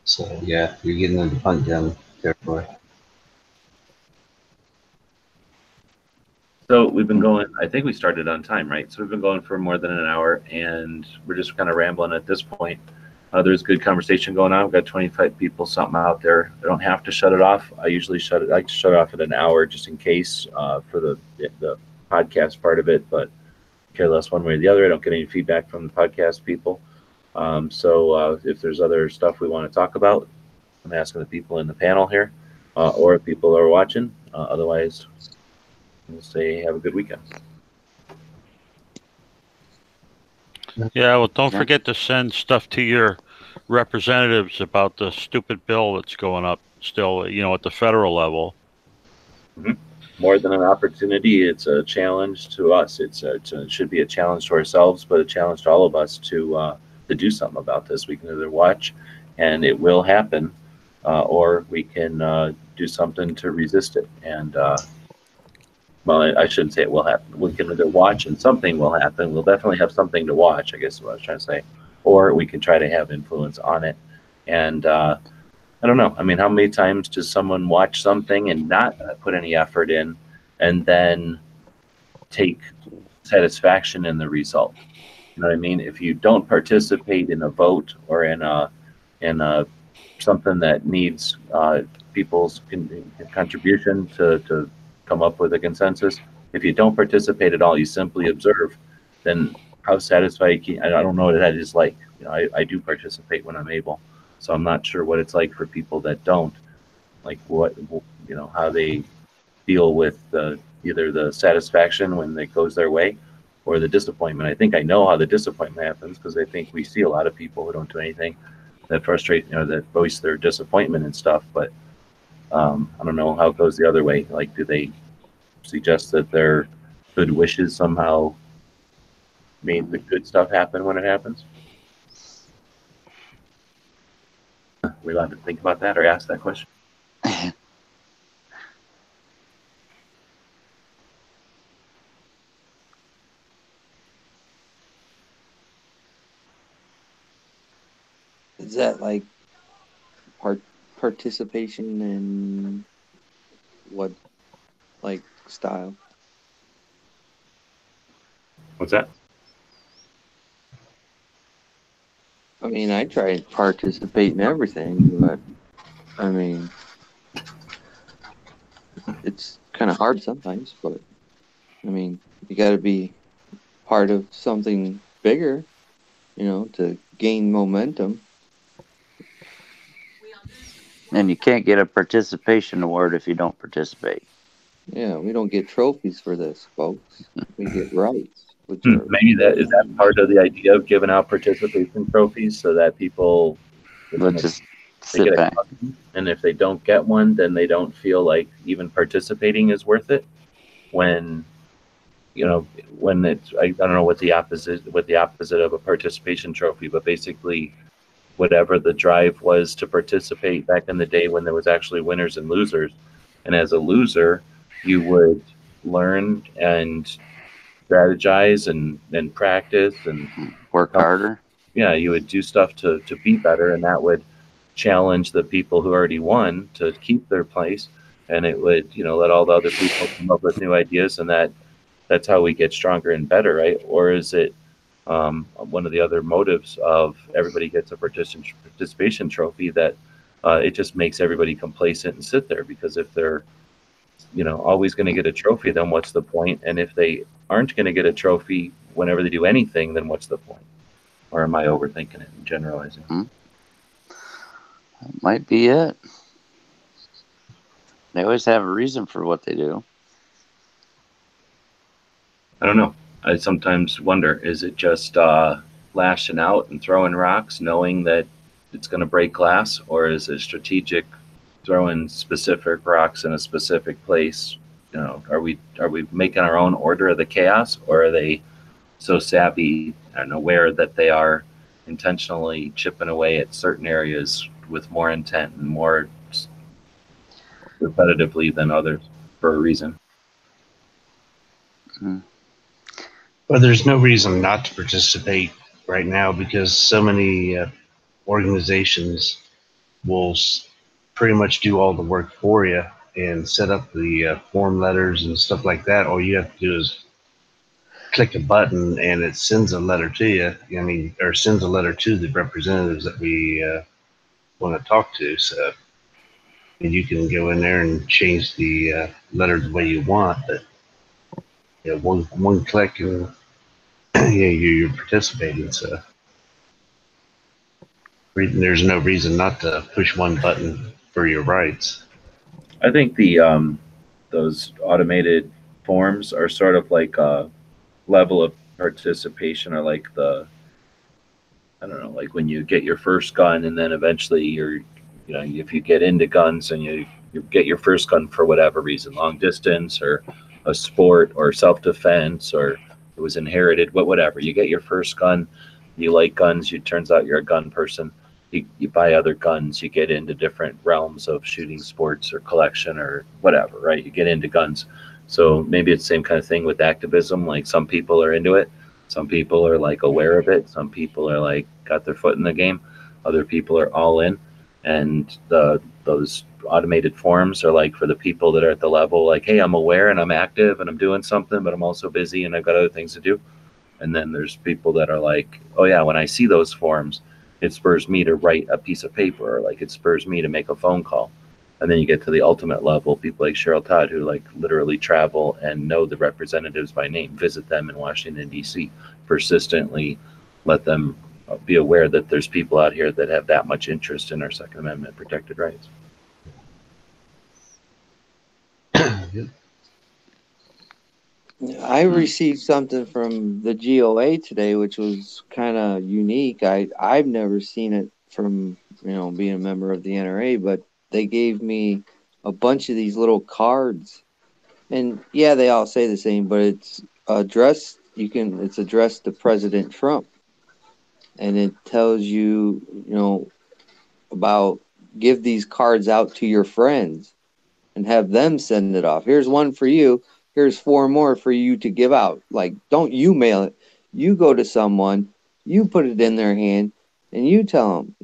So yeah, you're getting into punt gun territory. So we've been going, I think we started on time, right? So we've been going for more than an hour, and we're just kind of rambling at this point. There's good conversation going on. We've got 25 people, something out there. I don't have to shut it off. I usually I like to shut it off at an hour just in case for the podcast part of it, but care less one way or the other. I don't get any feedback from the podcast people. So if there's other stuff we want to talk about, I'm asking the people in the panel here, or if people are watching. Otherwise, we'll say have a good weekend. Yeah, well, don't forget to send stuff to your representatives about the stupid bill that's going up still, at the federal level. Mm-hmm. More than an opportunity, it's a challenge to us. It should be a challenge to ourselves, but a challenge to all of us to do something about this. We can either watch, and it will happen, or we can do something to resist it. And well, I shouldn't say it will happen. We can either watch and something will happen. We'll definitely have something to watch, I guess is what I was trying to say. Or we can try to have influence on it. And I don't know. I mean, how many times does someone watch something and not put any effort in and then take satisfaction in the result? You know what I mean? If you don't participate in a vote or in something that needs people's contribution to come up with a consensus. If you don't participate at all, you simply observe, then how satisfied I don't know what that is like. I do participate when I'm able, so I'm not sure what it's like for people that don't, like how they deal with either the satisfaction when it goes their way or the disappointment. I think I know how the disappointment happens because I think we see a lot of people who don't do anything that frustrate, that voice their disappointment and stuff, but I don't know how it goes the other way. Like, do they suggest that their good wishes somehow made the good stuff happen when it happens? Are we allowed to think about that or ask that question? Is that like participation in what, like, style? What's that? I mean, I try to participate in everything, but I mean, it's kind of hard sometimes, but I mean, you got to be part of something bigger, to gain momentum. And you can't get a participation award if you don't participate. Yeah, we don't get trophies for this, folks. We get rights. Maybe is that part of the idea of giving out participation trophies so that people just sit back. And if they don't get one, then they don't feel like even participating is worth it. When it's, I don't know what the opposite of a participation trophy, but basically whatever the drive was to participate back in the day when there was actually winners and losers. And as a loser, you would learn and strategize and practice and work harder. Yeah, you would do stuff to be better, and that would challenge the people who already won to keep their place, and it would let all the other people come up with new ideas, and that's how we get stronger and better, right? Or is it one of the other motives of everybody gets a participation trophy that it just makes everybody complacent and sit there? Because if they're always going to get a trophy, then what's the point? And if they aren't going to get a trophy whenever they do anything, then what's the point? Or am I overthinking it and generalizing? That might be it. They always have a reason for what they do. I don't know. I sometimes wonder, is it just lashing out and throwing rocks knowing that it's going to break glass, or is it strategic throwing specific rocks in a specific place? Are we making our own order of the chaos, or are they so savvy and aware that they are intentionally chipping away at certain areas with more intent and more repetitively than others for a reason? Well, there's no reason not to participate right now because so many organizations will pretty much do all the work for you and set up the form letters and stuff like that. All you have to do is click a button and it sends a letter to you. I mean, or sends a letter to the representatives that we want to talk to. So and you can go in there and change the letter the way you want. But one click and you're participating. So there's no reason not to push one button for your rights. I think those automated forms are sort of like a level of participation, or like I don't know, like when you get your first gun and then eventually if you get into guns and you get your first gun for whatever reason, long distance or a sport or self-defense, or it was inherited, whatever. You get your first gun, you like guns, turns out you're a gun person. You buy other guns, you get into different realms of shooting sports or collection or whatever, right? You get into guns. So maybe it's the same kind of thing with activism. Like some people are into it. Some people are like aware of it. Some people are like got their foot in the game. Other people are all in. And those automated forms are like for the people that are at the level like, hey, I'm aware and I'm active and I'm doing something, but I'm also busy and I've got other things to do. And then there's people that are like, oh yeah, when I see those forms, it spurs me to write a piece of paper, or like it spurs me to make a phone call. And then you get to the ultimate level, people like Cheryl Todd, who like literally travel and know the representatives by name, visit them in Washington, D.C., persistently let them be aware that there's people out here that have that much interest in our Second Amendment protected rights. I received something from the GOA today, which was kind of unique. I've never seen it from being a member of the NRA, but they gave me a bunch of these little cards, and yeah, they all say the same, but it's addressed. It's addressed to President Trump, and it tells you, about give these cards out to your friends and have them send it off. Here's one for you. Here's 4 more for you to give out. Like, don't you mail it. You go to someone, you put it in their hand, and you tell them,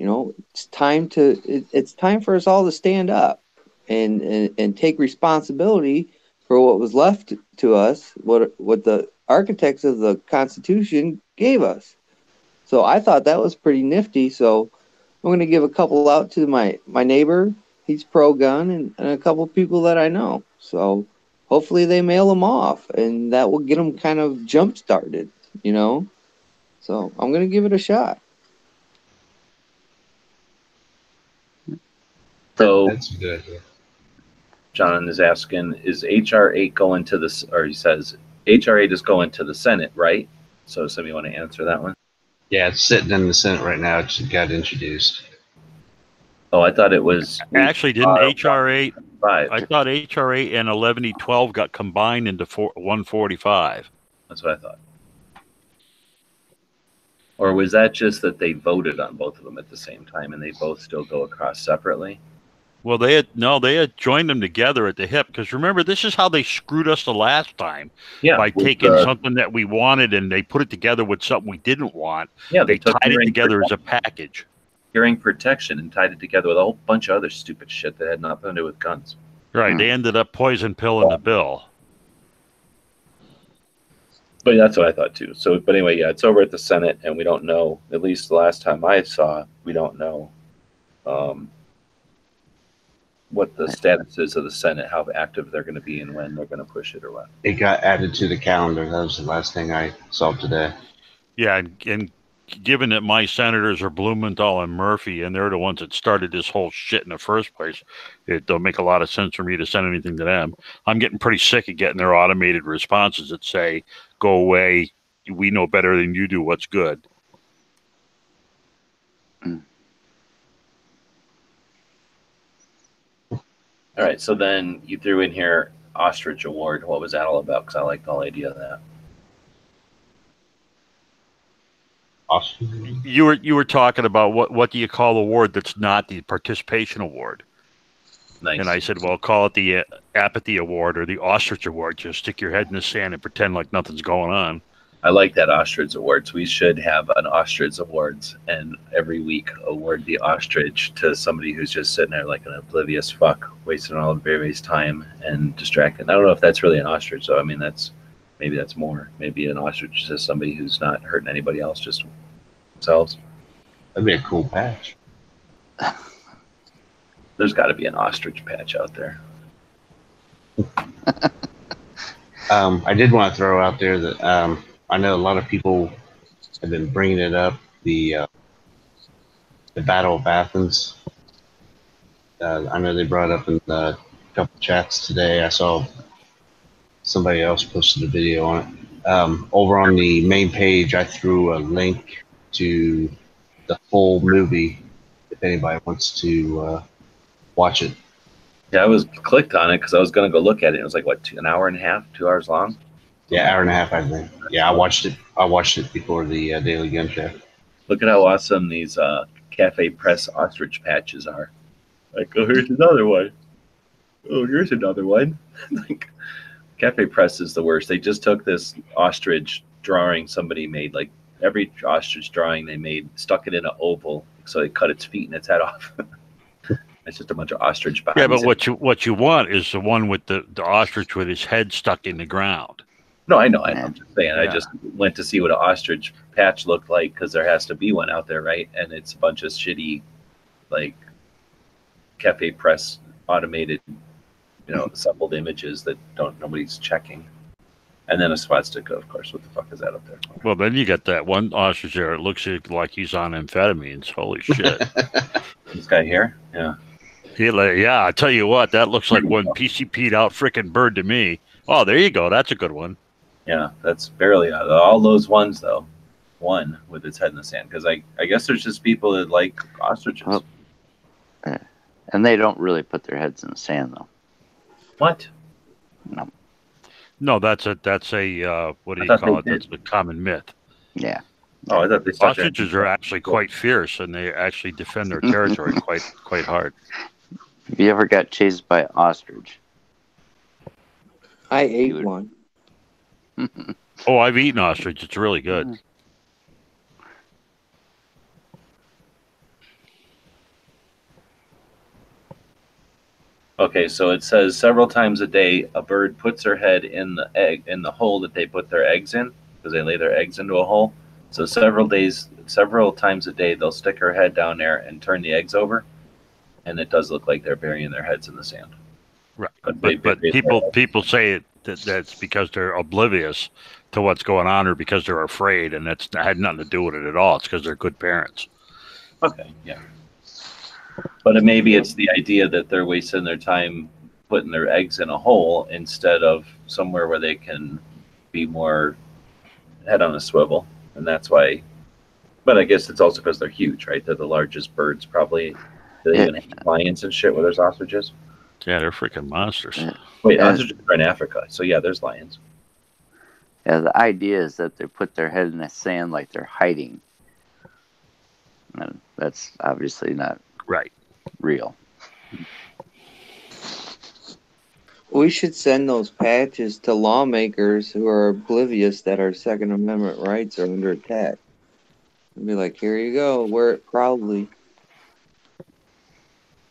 it's time for us all to stand up and take responsibility for what was left to us, what the architects of the Constitution gave us. So I thought that was pretty nifty. So I'm going to give a couple out to my neighbor. He's pro-gun, and a couple people that I know. So hopefully they mail them off, and that will get them kind of jump-started, So I'm going to give it a shot. So That's a good idea. John is asking, is HR 8 going to this, or he says HR 8 is going to the Senate, right? So somebody want to answer that one? Yeah, it's sitting in the Senate right now. It just got introduced. Oh, I thought it was Actually, didn't HR 8? 5. I thought HR 8 and 11E12 got combined into 145. That's what I thought. Or was that just that they voted on both of them at the same time and they both still go across separately? Well, they had joined them together at the hip, because remember, this is how they screwed us the last time. Yeah, by taking something that we wanted and they put it together with something we didn't want. Yeah, they tied it together as a package. Hearing protection and tied it together with a whole bunch of other stupid shit that had nothing to do with guns. Right, they ended up poison pill in the bill. But that's what I thought too. So, but anyway, yeah, it's over at the Senate, and we don't know. At least the last time I saw, we don't know what the status is of the Senate, how active they're going to be, and when they're going to push it or what. It got added to the calendar. That was the last thing I saw today. Yeah, and given that my senators are Blumenthal and Murphy, and they're the ones that started this whole shit in the first place, it don't make a lot of sense for me to send anything to them. I'm getting pretty sick of getting their automated responses that say, go away, we know better than you do what's good. All right, so then you threw in here Ostrich Award. What was that all about? Because I liked the whole idea of that. Awesome. You were talking about what do you call the award that's not the participation award? Nice. And I said, well, call it the apathy award or the ostrich award. Just stick your head in the sand and pretend like nothing's going on. I like that Ostrich Awards. We should have an Ostrich Awards, and every week award the ostrich to somebody who's just sitting there like an oblivious fuck, wasting all of everybody's time and distracting. I don't know if that's really an ostrich, though. I mean, that's Maybe that's more. Maybe an ostrich is just somebody who's not hurting anybody else, just themselves. That'd be a cool patch. There's got to be an ostrich patch out there. I did want to throw out there that I know a lot of people have been bringing it up. The Battle of Athens. I know they brought it up in a couple chats today. I saw somebody else posted a video on it. Over on the main page, I threw a link to the full movie if anybody wants to watch it. Yeah, I was clicked on it because I was going to go look at it. It was like, what, an hour and a half, 2 hours long? Yeah, hour and a half, I think. Yeah, I watched it. I watched it before the Daily Gun Show. Look at how awesome these Cafe Press ostrich patches are. Like, oh, here's another one. Oh, here's another one. Like, Cafe Press is the worst. They just took this ostrich drawing somebody made. Like, every ostrich drawing they made, stuck it in an oval, so they cut its feet and its head off. It's just a bunch of ostrich bodies. Yeah, but what you want is the one with the ostrich with his head stuck in the ground. No, I know. I'm just saying. Yeah. I just went to see what an ostrich patch looked like because there has to be one out there, right? And it's a bunch of shitty, like, Cafe Press automated, assembled images that nobody's checking. And then a swastika, of course. What the fuck is that up there? Well, then you got that one ostrich there. It looks like he's on amphetamines. Holy shit! This guy here, yeah. Yeah, I tell you what, that looks like one PCP'd out frickin' bird to me. Oh, there you go. That's a good one. Yeah, that's barely out. All those ones, though. One with its head in the sand. Because I guess there's just people that like ostriches. Well, and they don't really put their heads in the sand, though. What? No, that's a what do you call it? That's a common myth. Yeah. Oh, I thought they stuck Ostriches are actually quite fierce, and they actually defend their territory quite hard. Have you ever got chased by an ostrich? I ate one. Oh, I've eaten ostrich. It's really good. Okay, so it says several times a day a bird puts her head in the hole that they put their eggs in, because they lay their eggs into a hole. So several times a day they'll stick her head down there and turn the eggs over, and it does look like they're burying their heads in the sand. Right, but people say that's because they're oblivious to what's going on, or because they're afraid, and that had nothing to do with it at all. It's because they're good parents. Okay, yeah. But maybe it's the idea that they're wasting their time putting their eggs in a hole instead of somewhere where they can be more head on a swivel. And that's why. But I guess it's also because they're huge, right? They're the largest birds, probably. Do they even have lions and shit where there's ostriches? Yeah, they're freaking monsters. Wait, ostriches are in Africa. So, yeah, there's lions. Yeah, the idea is that they put their head in the sand like they're hiding. And that's obviously not real. We should send those patches to lawmakers who are oblivious that our Second Amendment rights are under attack. And be like, here you go, wear it proudly.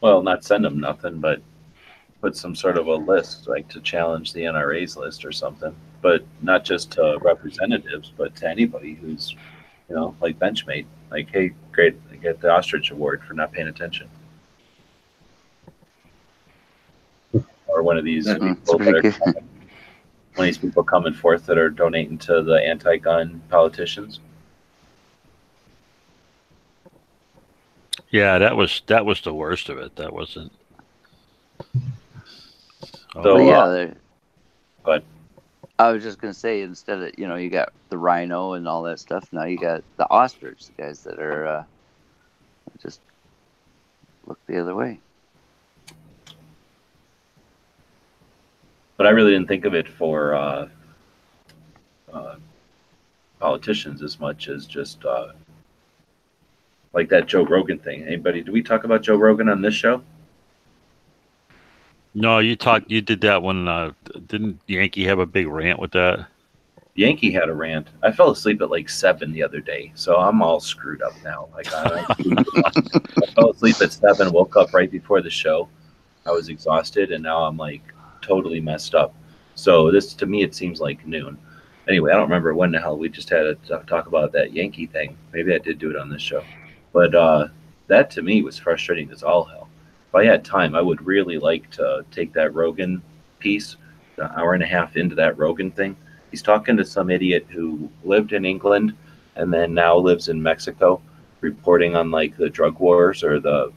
Well, not send them nothing, but put some sort of a list, like to challenge the NRA's list or something. But not just to representatives, but to anybody who's, like Benchmate. Like, hey, great, I get the Ostrich Award for not paying attention. Or one of these people that are one of these people coming forth that are donating to the anti-gun politicians. Yeah, that was the worst of it. That wasn't. So yeah, but I was just gonna say, instead of you got the rhino and all that stuff, now you got the ostrich, the guys that are just look the other way. But I really didn't think of it for politicians as much as just like that Joe Rogan thing. Anybody? Do we talk about Joe Rogan on this show? No, you did that one. Didn't Yankee have a big rant with that? Yankee had a rant. I fell asleep at like 7 the other day, so I'm all screwed up now. Like I fell asleep at 7, woke up right before the show. I was exhausted, and now I'm like totally messed up. So this, to me, it seems like noon. anyway, I don't remember when the hell we just had a talk about that Yankee thing. Maybe I did do it on this show, but that to me was frustrating as all hell. If I had time, I would really like to take that Rogan piece, the hour and a half into that Rogan thing. He's talking to some idiot who lived in England and then now lives in Mexico, reporting on like the drug wars or the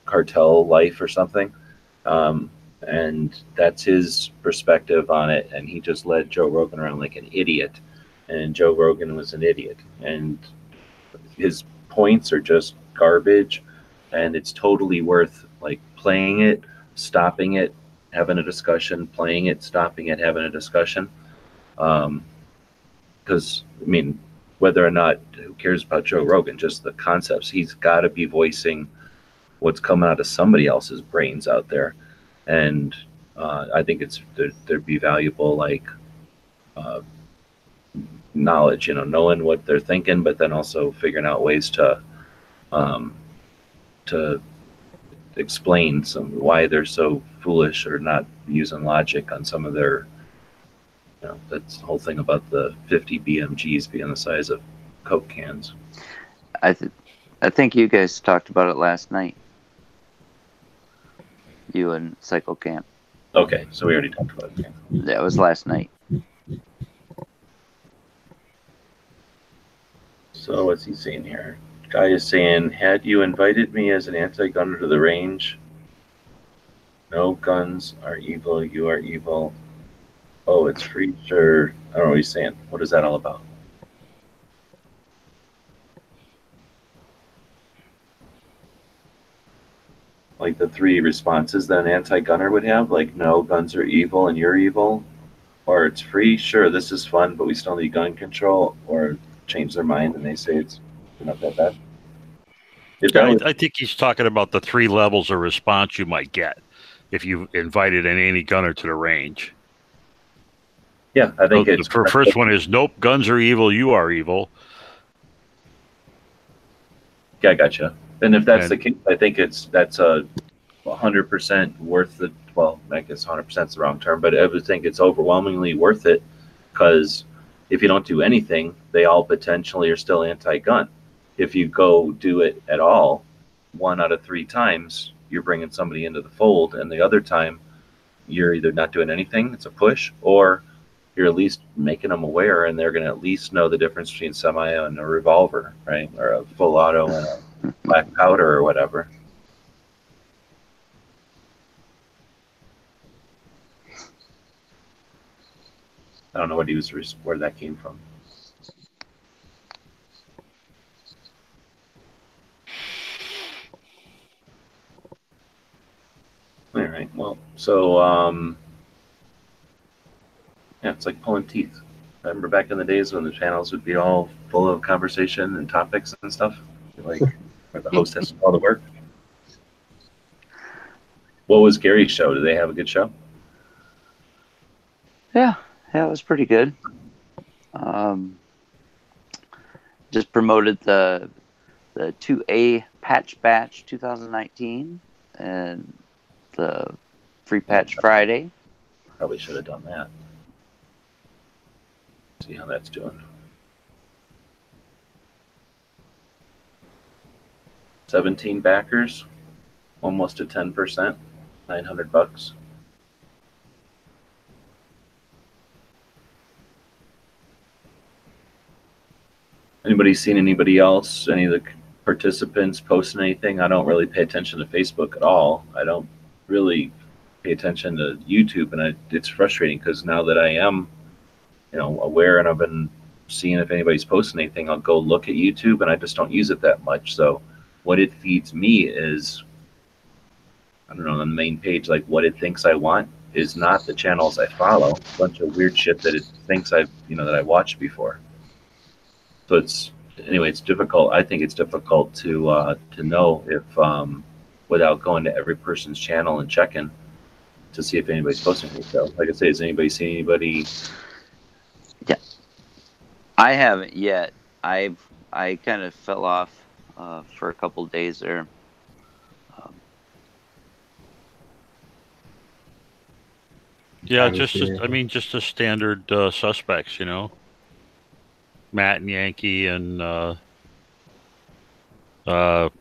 cartel life or something. And that's his perspective on it. And he just led Joe Rogan around like an idiot. And Joe Rogan was an idiot. And his points are just garbage. And it's totally worth like playing it, stopping it, having a discussion, playing it, stopping it, having a discussion. Because, I mean, whether or not, who cares about Joe Rogan? Just the concepts. He's got to be voicing what's coming out of somebody else's brains out there. And I think there'd be valuable, like, knowledge, knowing what they're thinking, but then also figuring out ways to explain why they're so foolish or not using logic on some of their, that's the whole thing about the 50 BMGs being the size of Coke cans. I think you guys talked about it last night. You and Cycle Camp. Okay, so we already talked about it. That was last night. So what's he saying here? Guy is saying, had you invited me as an anti-gunner to the range? No guns are evil, you are evil. Oh, it's free, sure. I don't know what he's saying. What is that all about? Like the three responses that an anti-gunner would have, like no, guns are evil and you're evil, or it's free, sure, this is fun, but we still need gun control, or change their mind and they say it's not that bad. I think he's talking about the three levels of response you might get if you invited an anti-gunner to the range. Yeah, I think the first one is nope, guns are evil, you are evil. Yeah, I gotcha. And if that's the case, I think that's a 100% worth it. Well, I guess 100% is the wrong term, but I would think it's overwhelmingly worth it, because if you don't do anything, they all potentially are still anti-gun. If you go do it at all, 1 out of 3 times, you're bringing somebody into the fold, and the other time, you're either not doing anything, it's a push, or you're at least making them aware, and they're going to at least know the difference between semi and a revolver, right? Or a full auto and a black powder or whatever. I don't know what where that came from. All right. Well, so yeah, it's like pulling teeth. I remember back in the days when the channels would be all full of conversation and topics and stuff, like where the host has to do all the work. What was Gary's show? Did they have a good show? Yeah, it was pretty good. Just promoted the 2A Patch Batch 2019 and the Free Patch Friday. Probably should have done that. See how that's doing. 17 backers, almost to 10%, $900. Anybody seen anybody else? Any of the participants posting anything? I don't really pay attention to Facebook at all. I don't really pay attention to YouTube, and it's frustrating because now that I am, aware and I've been seeing if anybody's posting anything, I'll go look at YouTube, and I just don't use it that much. So what it feeds me is, I don't know, on the main page, like what it thinks I want is not the channels I follow. A bunch of weird shit that it thinks that I watched before. So it's difficult. I think it's difficult to know if without going to every person's channel and checking to see if anybody's posting anything. So, like I say, has anybody seen anybody? Yeah, I haven't yet. I kind of fell off for a couple of days there. Yeah, just the standard suspects, Matt and Yankee and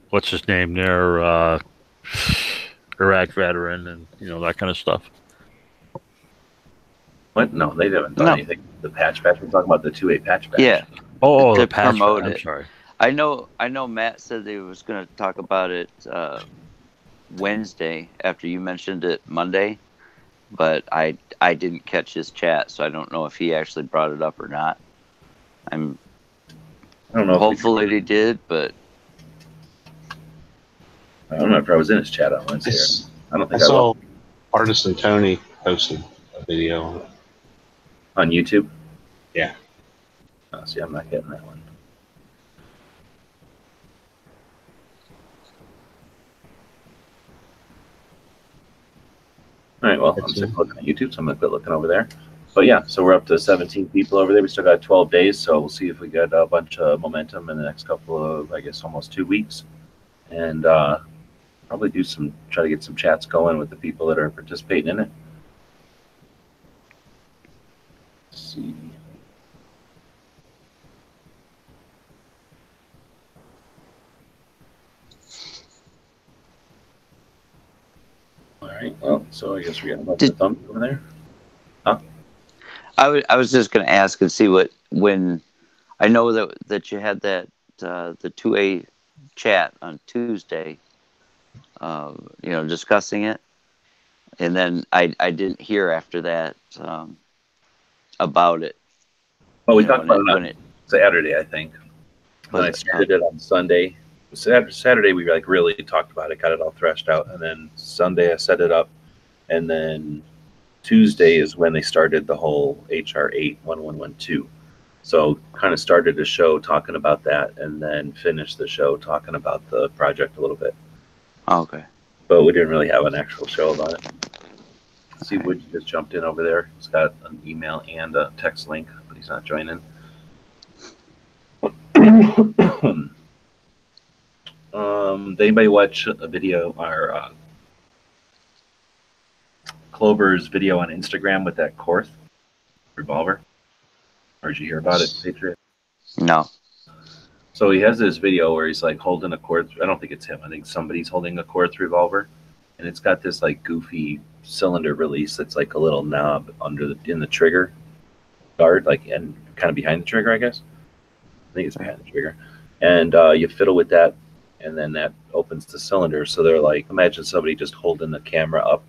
what's his name there, Iraq veteran, and that kind of stuff. What? No, they haven't done No. anything. The patch bash. We're talking about the 2A patch bash. Yeah. Oh, To the patch. promote I'm it. sorry. I know Matt said he was going to talk about it Wednesday after you mentioned it Monday, but I didn't catch his chat, so I don't know if he actually brought it up or not. I don't know. Hopefully he did, but I don't know if I was in his chat on Wednesday. I don't I think I saw was. Artisan Tony posted a video on it. On YouTube? Yeah. Oh, see, I'm not getting that one. All right, well, I'm sick of looking at YouTube, so I'm going to quit looking over there. But yeah, so we're up to 17 people over there. We still got 12 days, so we'll see if we get a bunch of momentum in the next couple of, I guess, almost 2 weeks. And probably try to get some chats going with the people that are participating in it. Let's see. All right, well, so I guess we got a bunch of thumbs over there. Huh? I was just going to ask and see when I know that you had that the 2A chat on Tuesday, discussing it, and then I didn't hear after that about it. Well, we talked about it on Saturday, I think. When I started it on Sunday. Saturday we really talked about it, got it all threshed out, and then Sunday I set it up, and then Tuesday is when they started the whole HR 81112. So kind of started the show talking about that, and then finished the show talking about the project a little bit. Okay. But we didn't really have an actual show about it. See, Wood just jumped in over there. He's got an email and a text link, but he's not joining. Did anybody watch a video or Clover's video on Instagram with that Korth revolver? Or did you hear about it, Patriot? No. So he has this video where he's like holding a Korth. I don't think it's him. I think somebody's holding a Korth revolver, and it's got this like goofy cylinder release that's like a little knob in the trigger guard, like, and kind of behind the trigger, I guess. I think it's behind the trigger, and you fiddle with that, and then that opens the cylinder. So they're like, imagine somebody just holding the camera up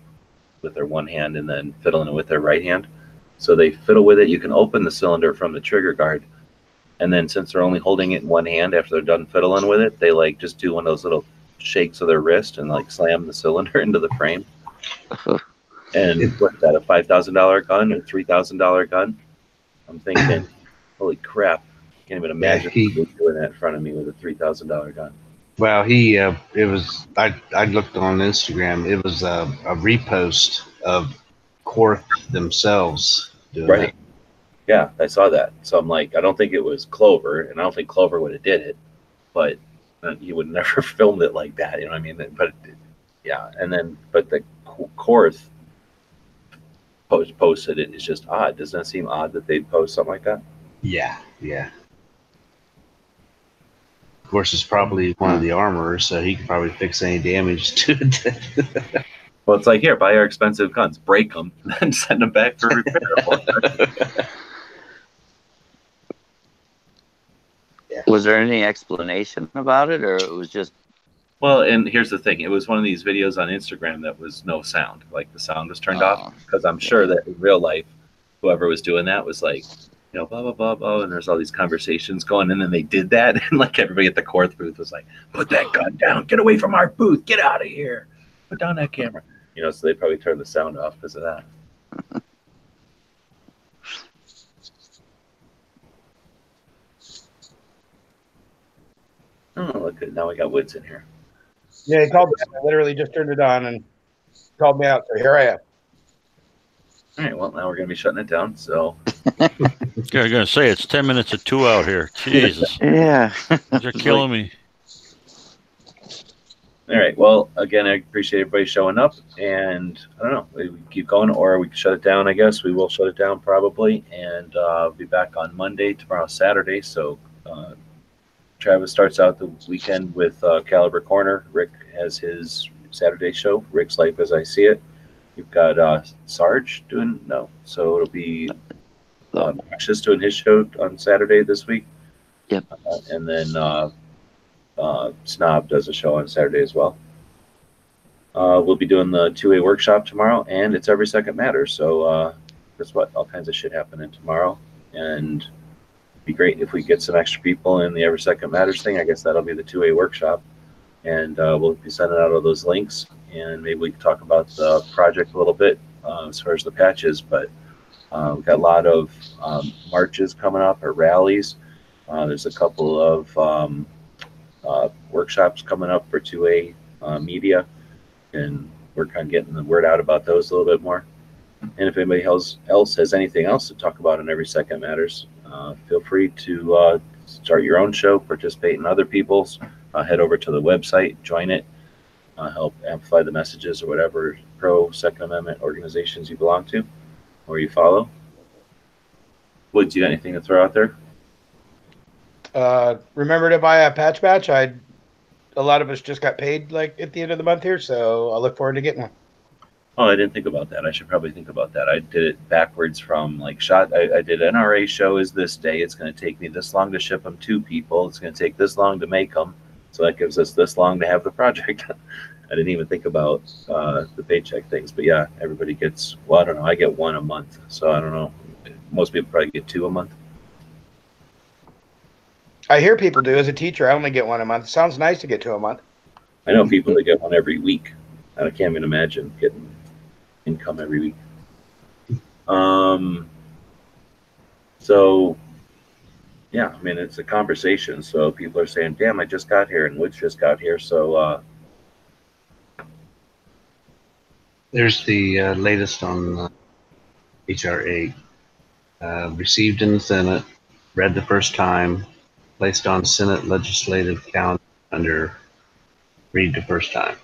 with their one hand and then fiddling it with their right hand. So they fiddle with it. You can open the cylinder from the trigger guard, and then since they're only holding it in one hand after they're done fiddling with it, they like just do one of those little shakes of their wrist and like slam the cylinder into the frame. And what's that, a $5,000 gun or $3,000 gun? I'm thinking, holy crap! I can't even imagine doing that in front of me with a $3,000 gun. Well, it was. I looked on Instagram. It was a repost of Korth themselves doing it. Yeah, I saw that. So I'm like, I don't think it was Clover, and I don't think Clover would have did it, but he would never filmed it like that. You know what I mean? But yeah, but the Korth posted it. It's just odd. Doesn't that seem odd that they'd post something like that? Yeah. Of course, it's probably one of the armorers, so he can probably fix any damage to it. Well, it's like, here, buy our expensive guns, break them, and then send them back for repair. Yeah. Was there any explanation about it, or it was just? Well, and here's the thing. It was one of these videos on Instagram that was no sound. Like, the sound was turned off. Because I'm sure that in real life, whoever was doing that was like, blah, blah, blah, blah, and there's all these conversations going, and then they did that, and like everybody at the Korth booth was like, put that gun down, get away from our booth, get out of here, put down that camera. So they probably turned the sound off because of that. Oh, look good. Now we got Woods in here. Yeah, he called me. I literally just turned it on and called me out. So here I am. All right, well, now we're going to be shutting it down. So, I'm going to say it's 10 minutes of 2 out here. Jesus. Yeah. They're killing me. All right. Well, again, I appreciate everybody showing up, and I don't know, we keep going, or we can shut it down. I guess we will shut it down probably, and be back on Monday. Tomorrow, Saturday. So Travis starts out the weekend with Caliber Corner. Rick has his Saturday show, Rick's Life as I See It. You've got Sarge doing so it'll be Precious doing his show on Saturday this week. Yep. And then Snob does a show on Saturday as well. We'll be doing the 2A workshop tomorrow, and it's Every Second Matters. So guess what? All kinds of shit happening tomorrow, and it'd be great if we get some extra people in the Every Second Matters thing. I guess that'll be the 2A workshop, and we'll be sending out all those links, and maybe we can talk about the project a little bit as far as the patches. But we've got a lot of marches coming up, or rallies. There's a couple of workshops coming up for 2A media, and we're kind of getting the word out about those a little bit more. And if anybody else has anything else to talk about in Every Second Matters, feel free to start your own show, participate in other people's, head over to the website, join it, help amplify the messages or whatever pro-Second Amendment organizations you belong to or you follow. Woods, you got anything to throw out there? Remember to buy a patch batch. A lot of us just got paid like at the end of the month here, so I look forward to getting one. Oh, I didn't think about that. I should probably think about that. I did it backwards from like I did NRA show is this day. It's going to take me this long to ship them to people. It's going to take this long to make them. So that gives us this long to have the project. I didn't even think about the paycheck things. But yeah, everybody gets, well, I don't know. I get one a month. So I don't know. Most people probably get 2 a month. I hear people do. As a teacher, I only get one a month. Sounds nice to get 2 a month. I know people that get one every week. I can't even imagine getting income every week. So yeah, I mean, it's a conversation. So people are saying, damn, I just got here, and Woods just got here. So there's the latest on HR 8. Received in the Senate, read the first time, placed on Senate legislative count under read the first time.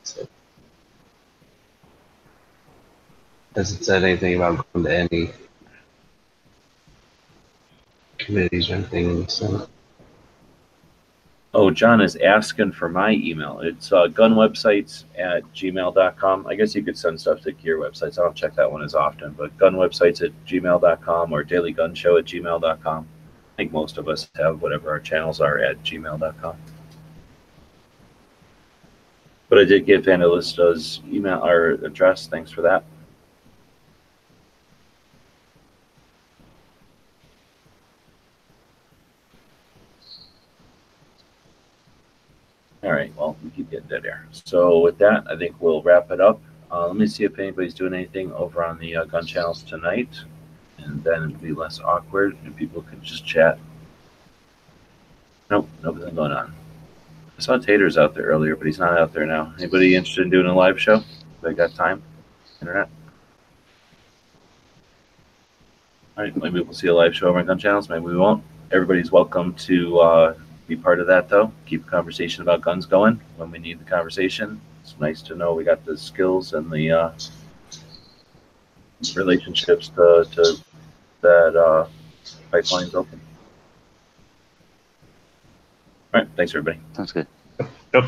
So, hasn't said anything about going to any committees or anything in the Senate. oh, John is asking for my email. It's gunwebsites@gmail.com. I guess you could send stuff to your websites. I don't check that one as often, but gunwebsites@gmail.com or dailygunshow@gmail.com. I think most of us have whatever our channels are at gmail.com. But I did give Vandalista's email or address. Thanks for that. All right, well, we keep getting dead air. So with that, I think we'll wrap it up. Let me see if anybody's doing anything over on the gun channels tonight, and then it'll be less awkward and people can just chat. Nope, nothing going on. I saw Tater's out there earlier, but he's not out there now. Anybody interested in doing a live show? They got time? Internet? All right, maybe we'll see a live show over on gun channels. Maybe we won't. Everybody's welcome to be part of that, though. Keep the conversation about guns going when we need the conversation. It's nice to know we got the skills and the relationships to that pipeline's open. All right, thanks, everybody. Sounds good. Yep.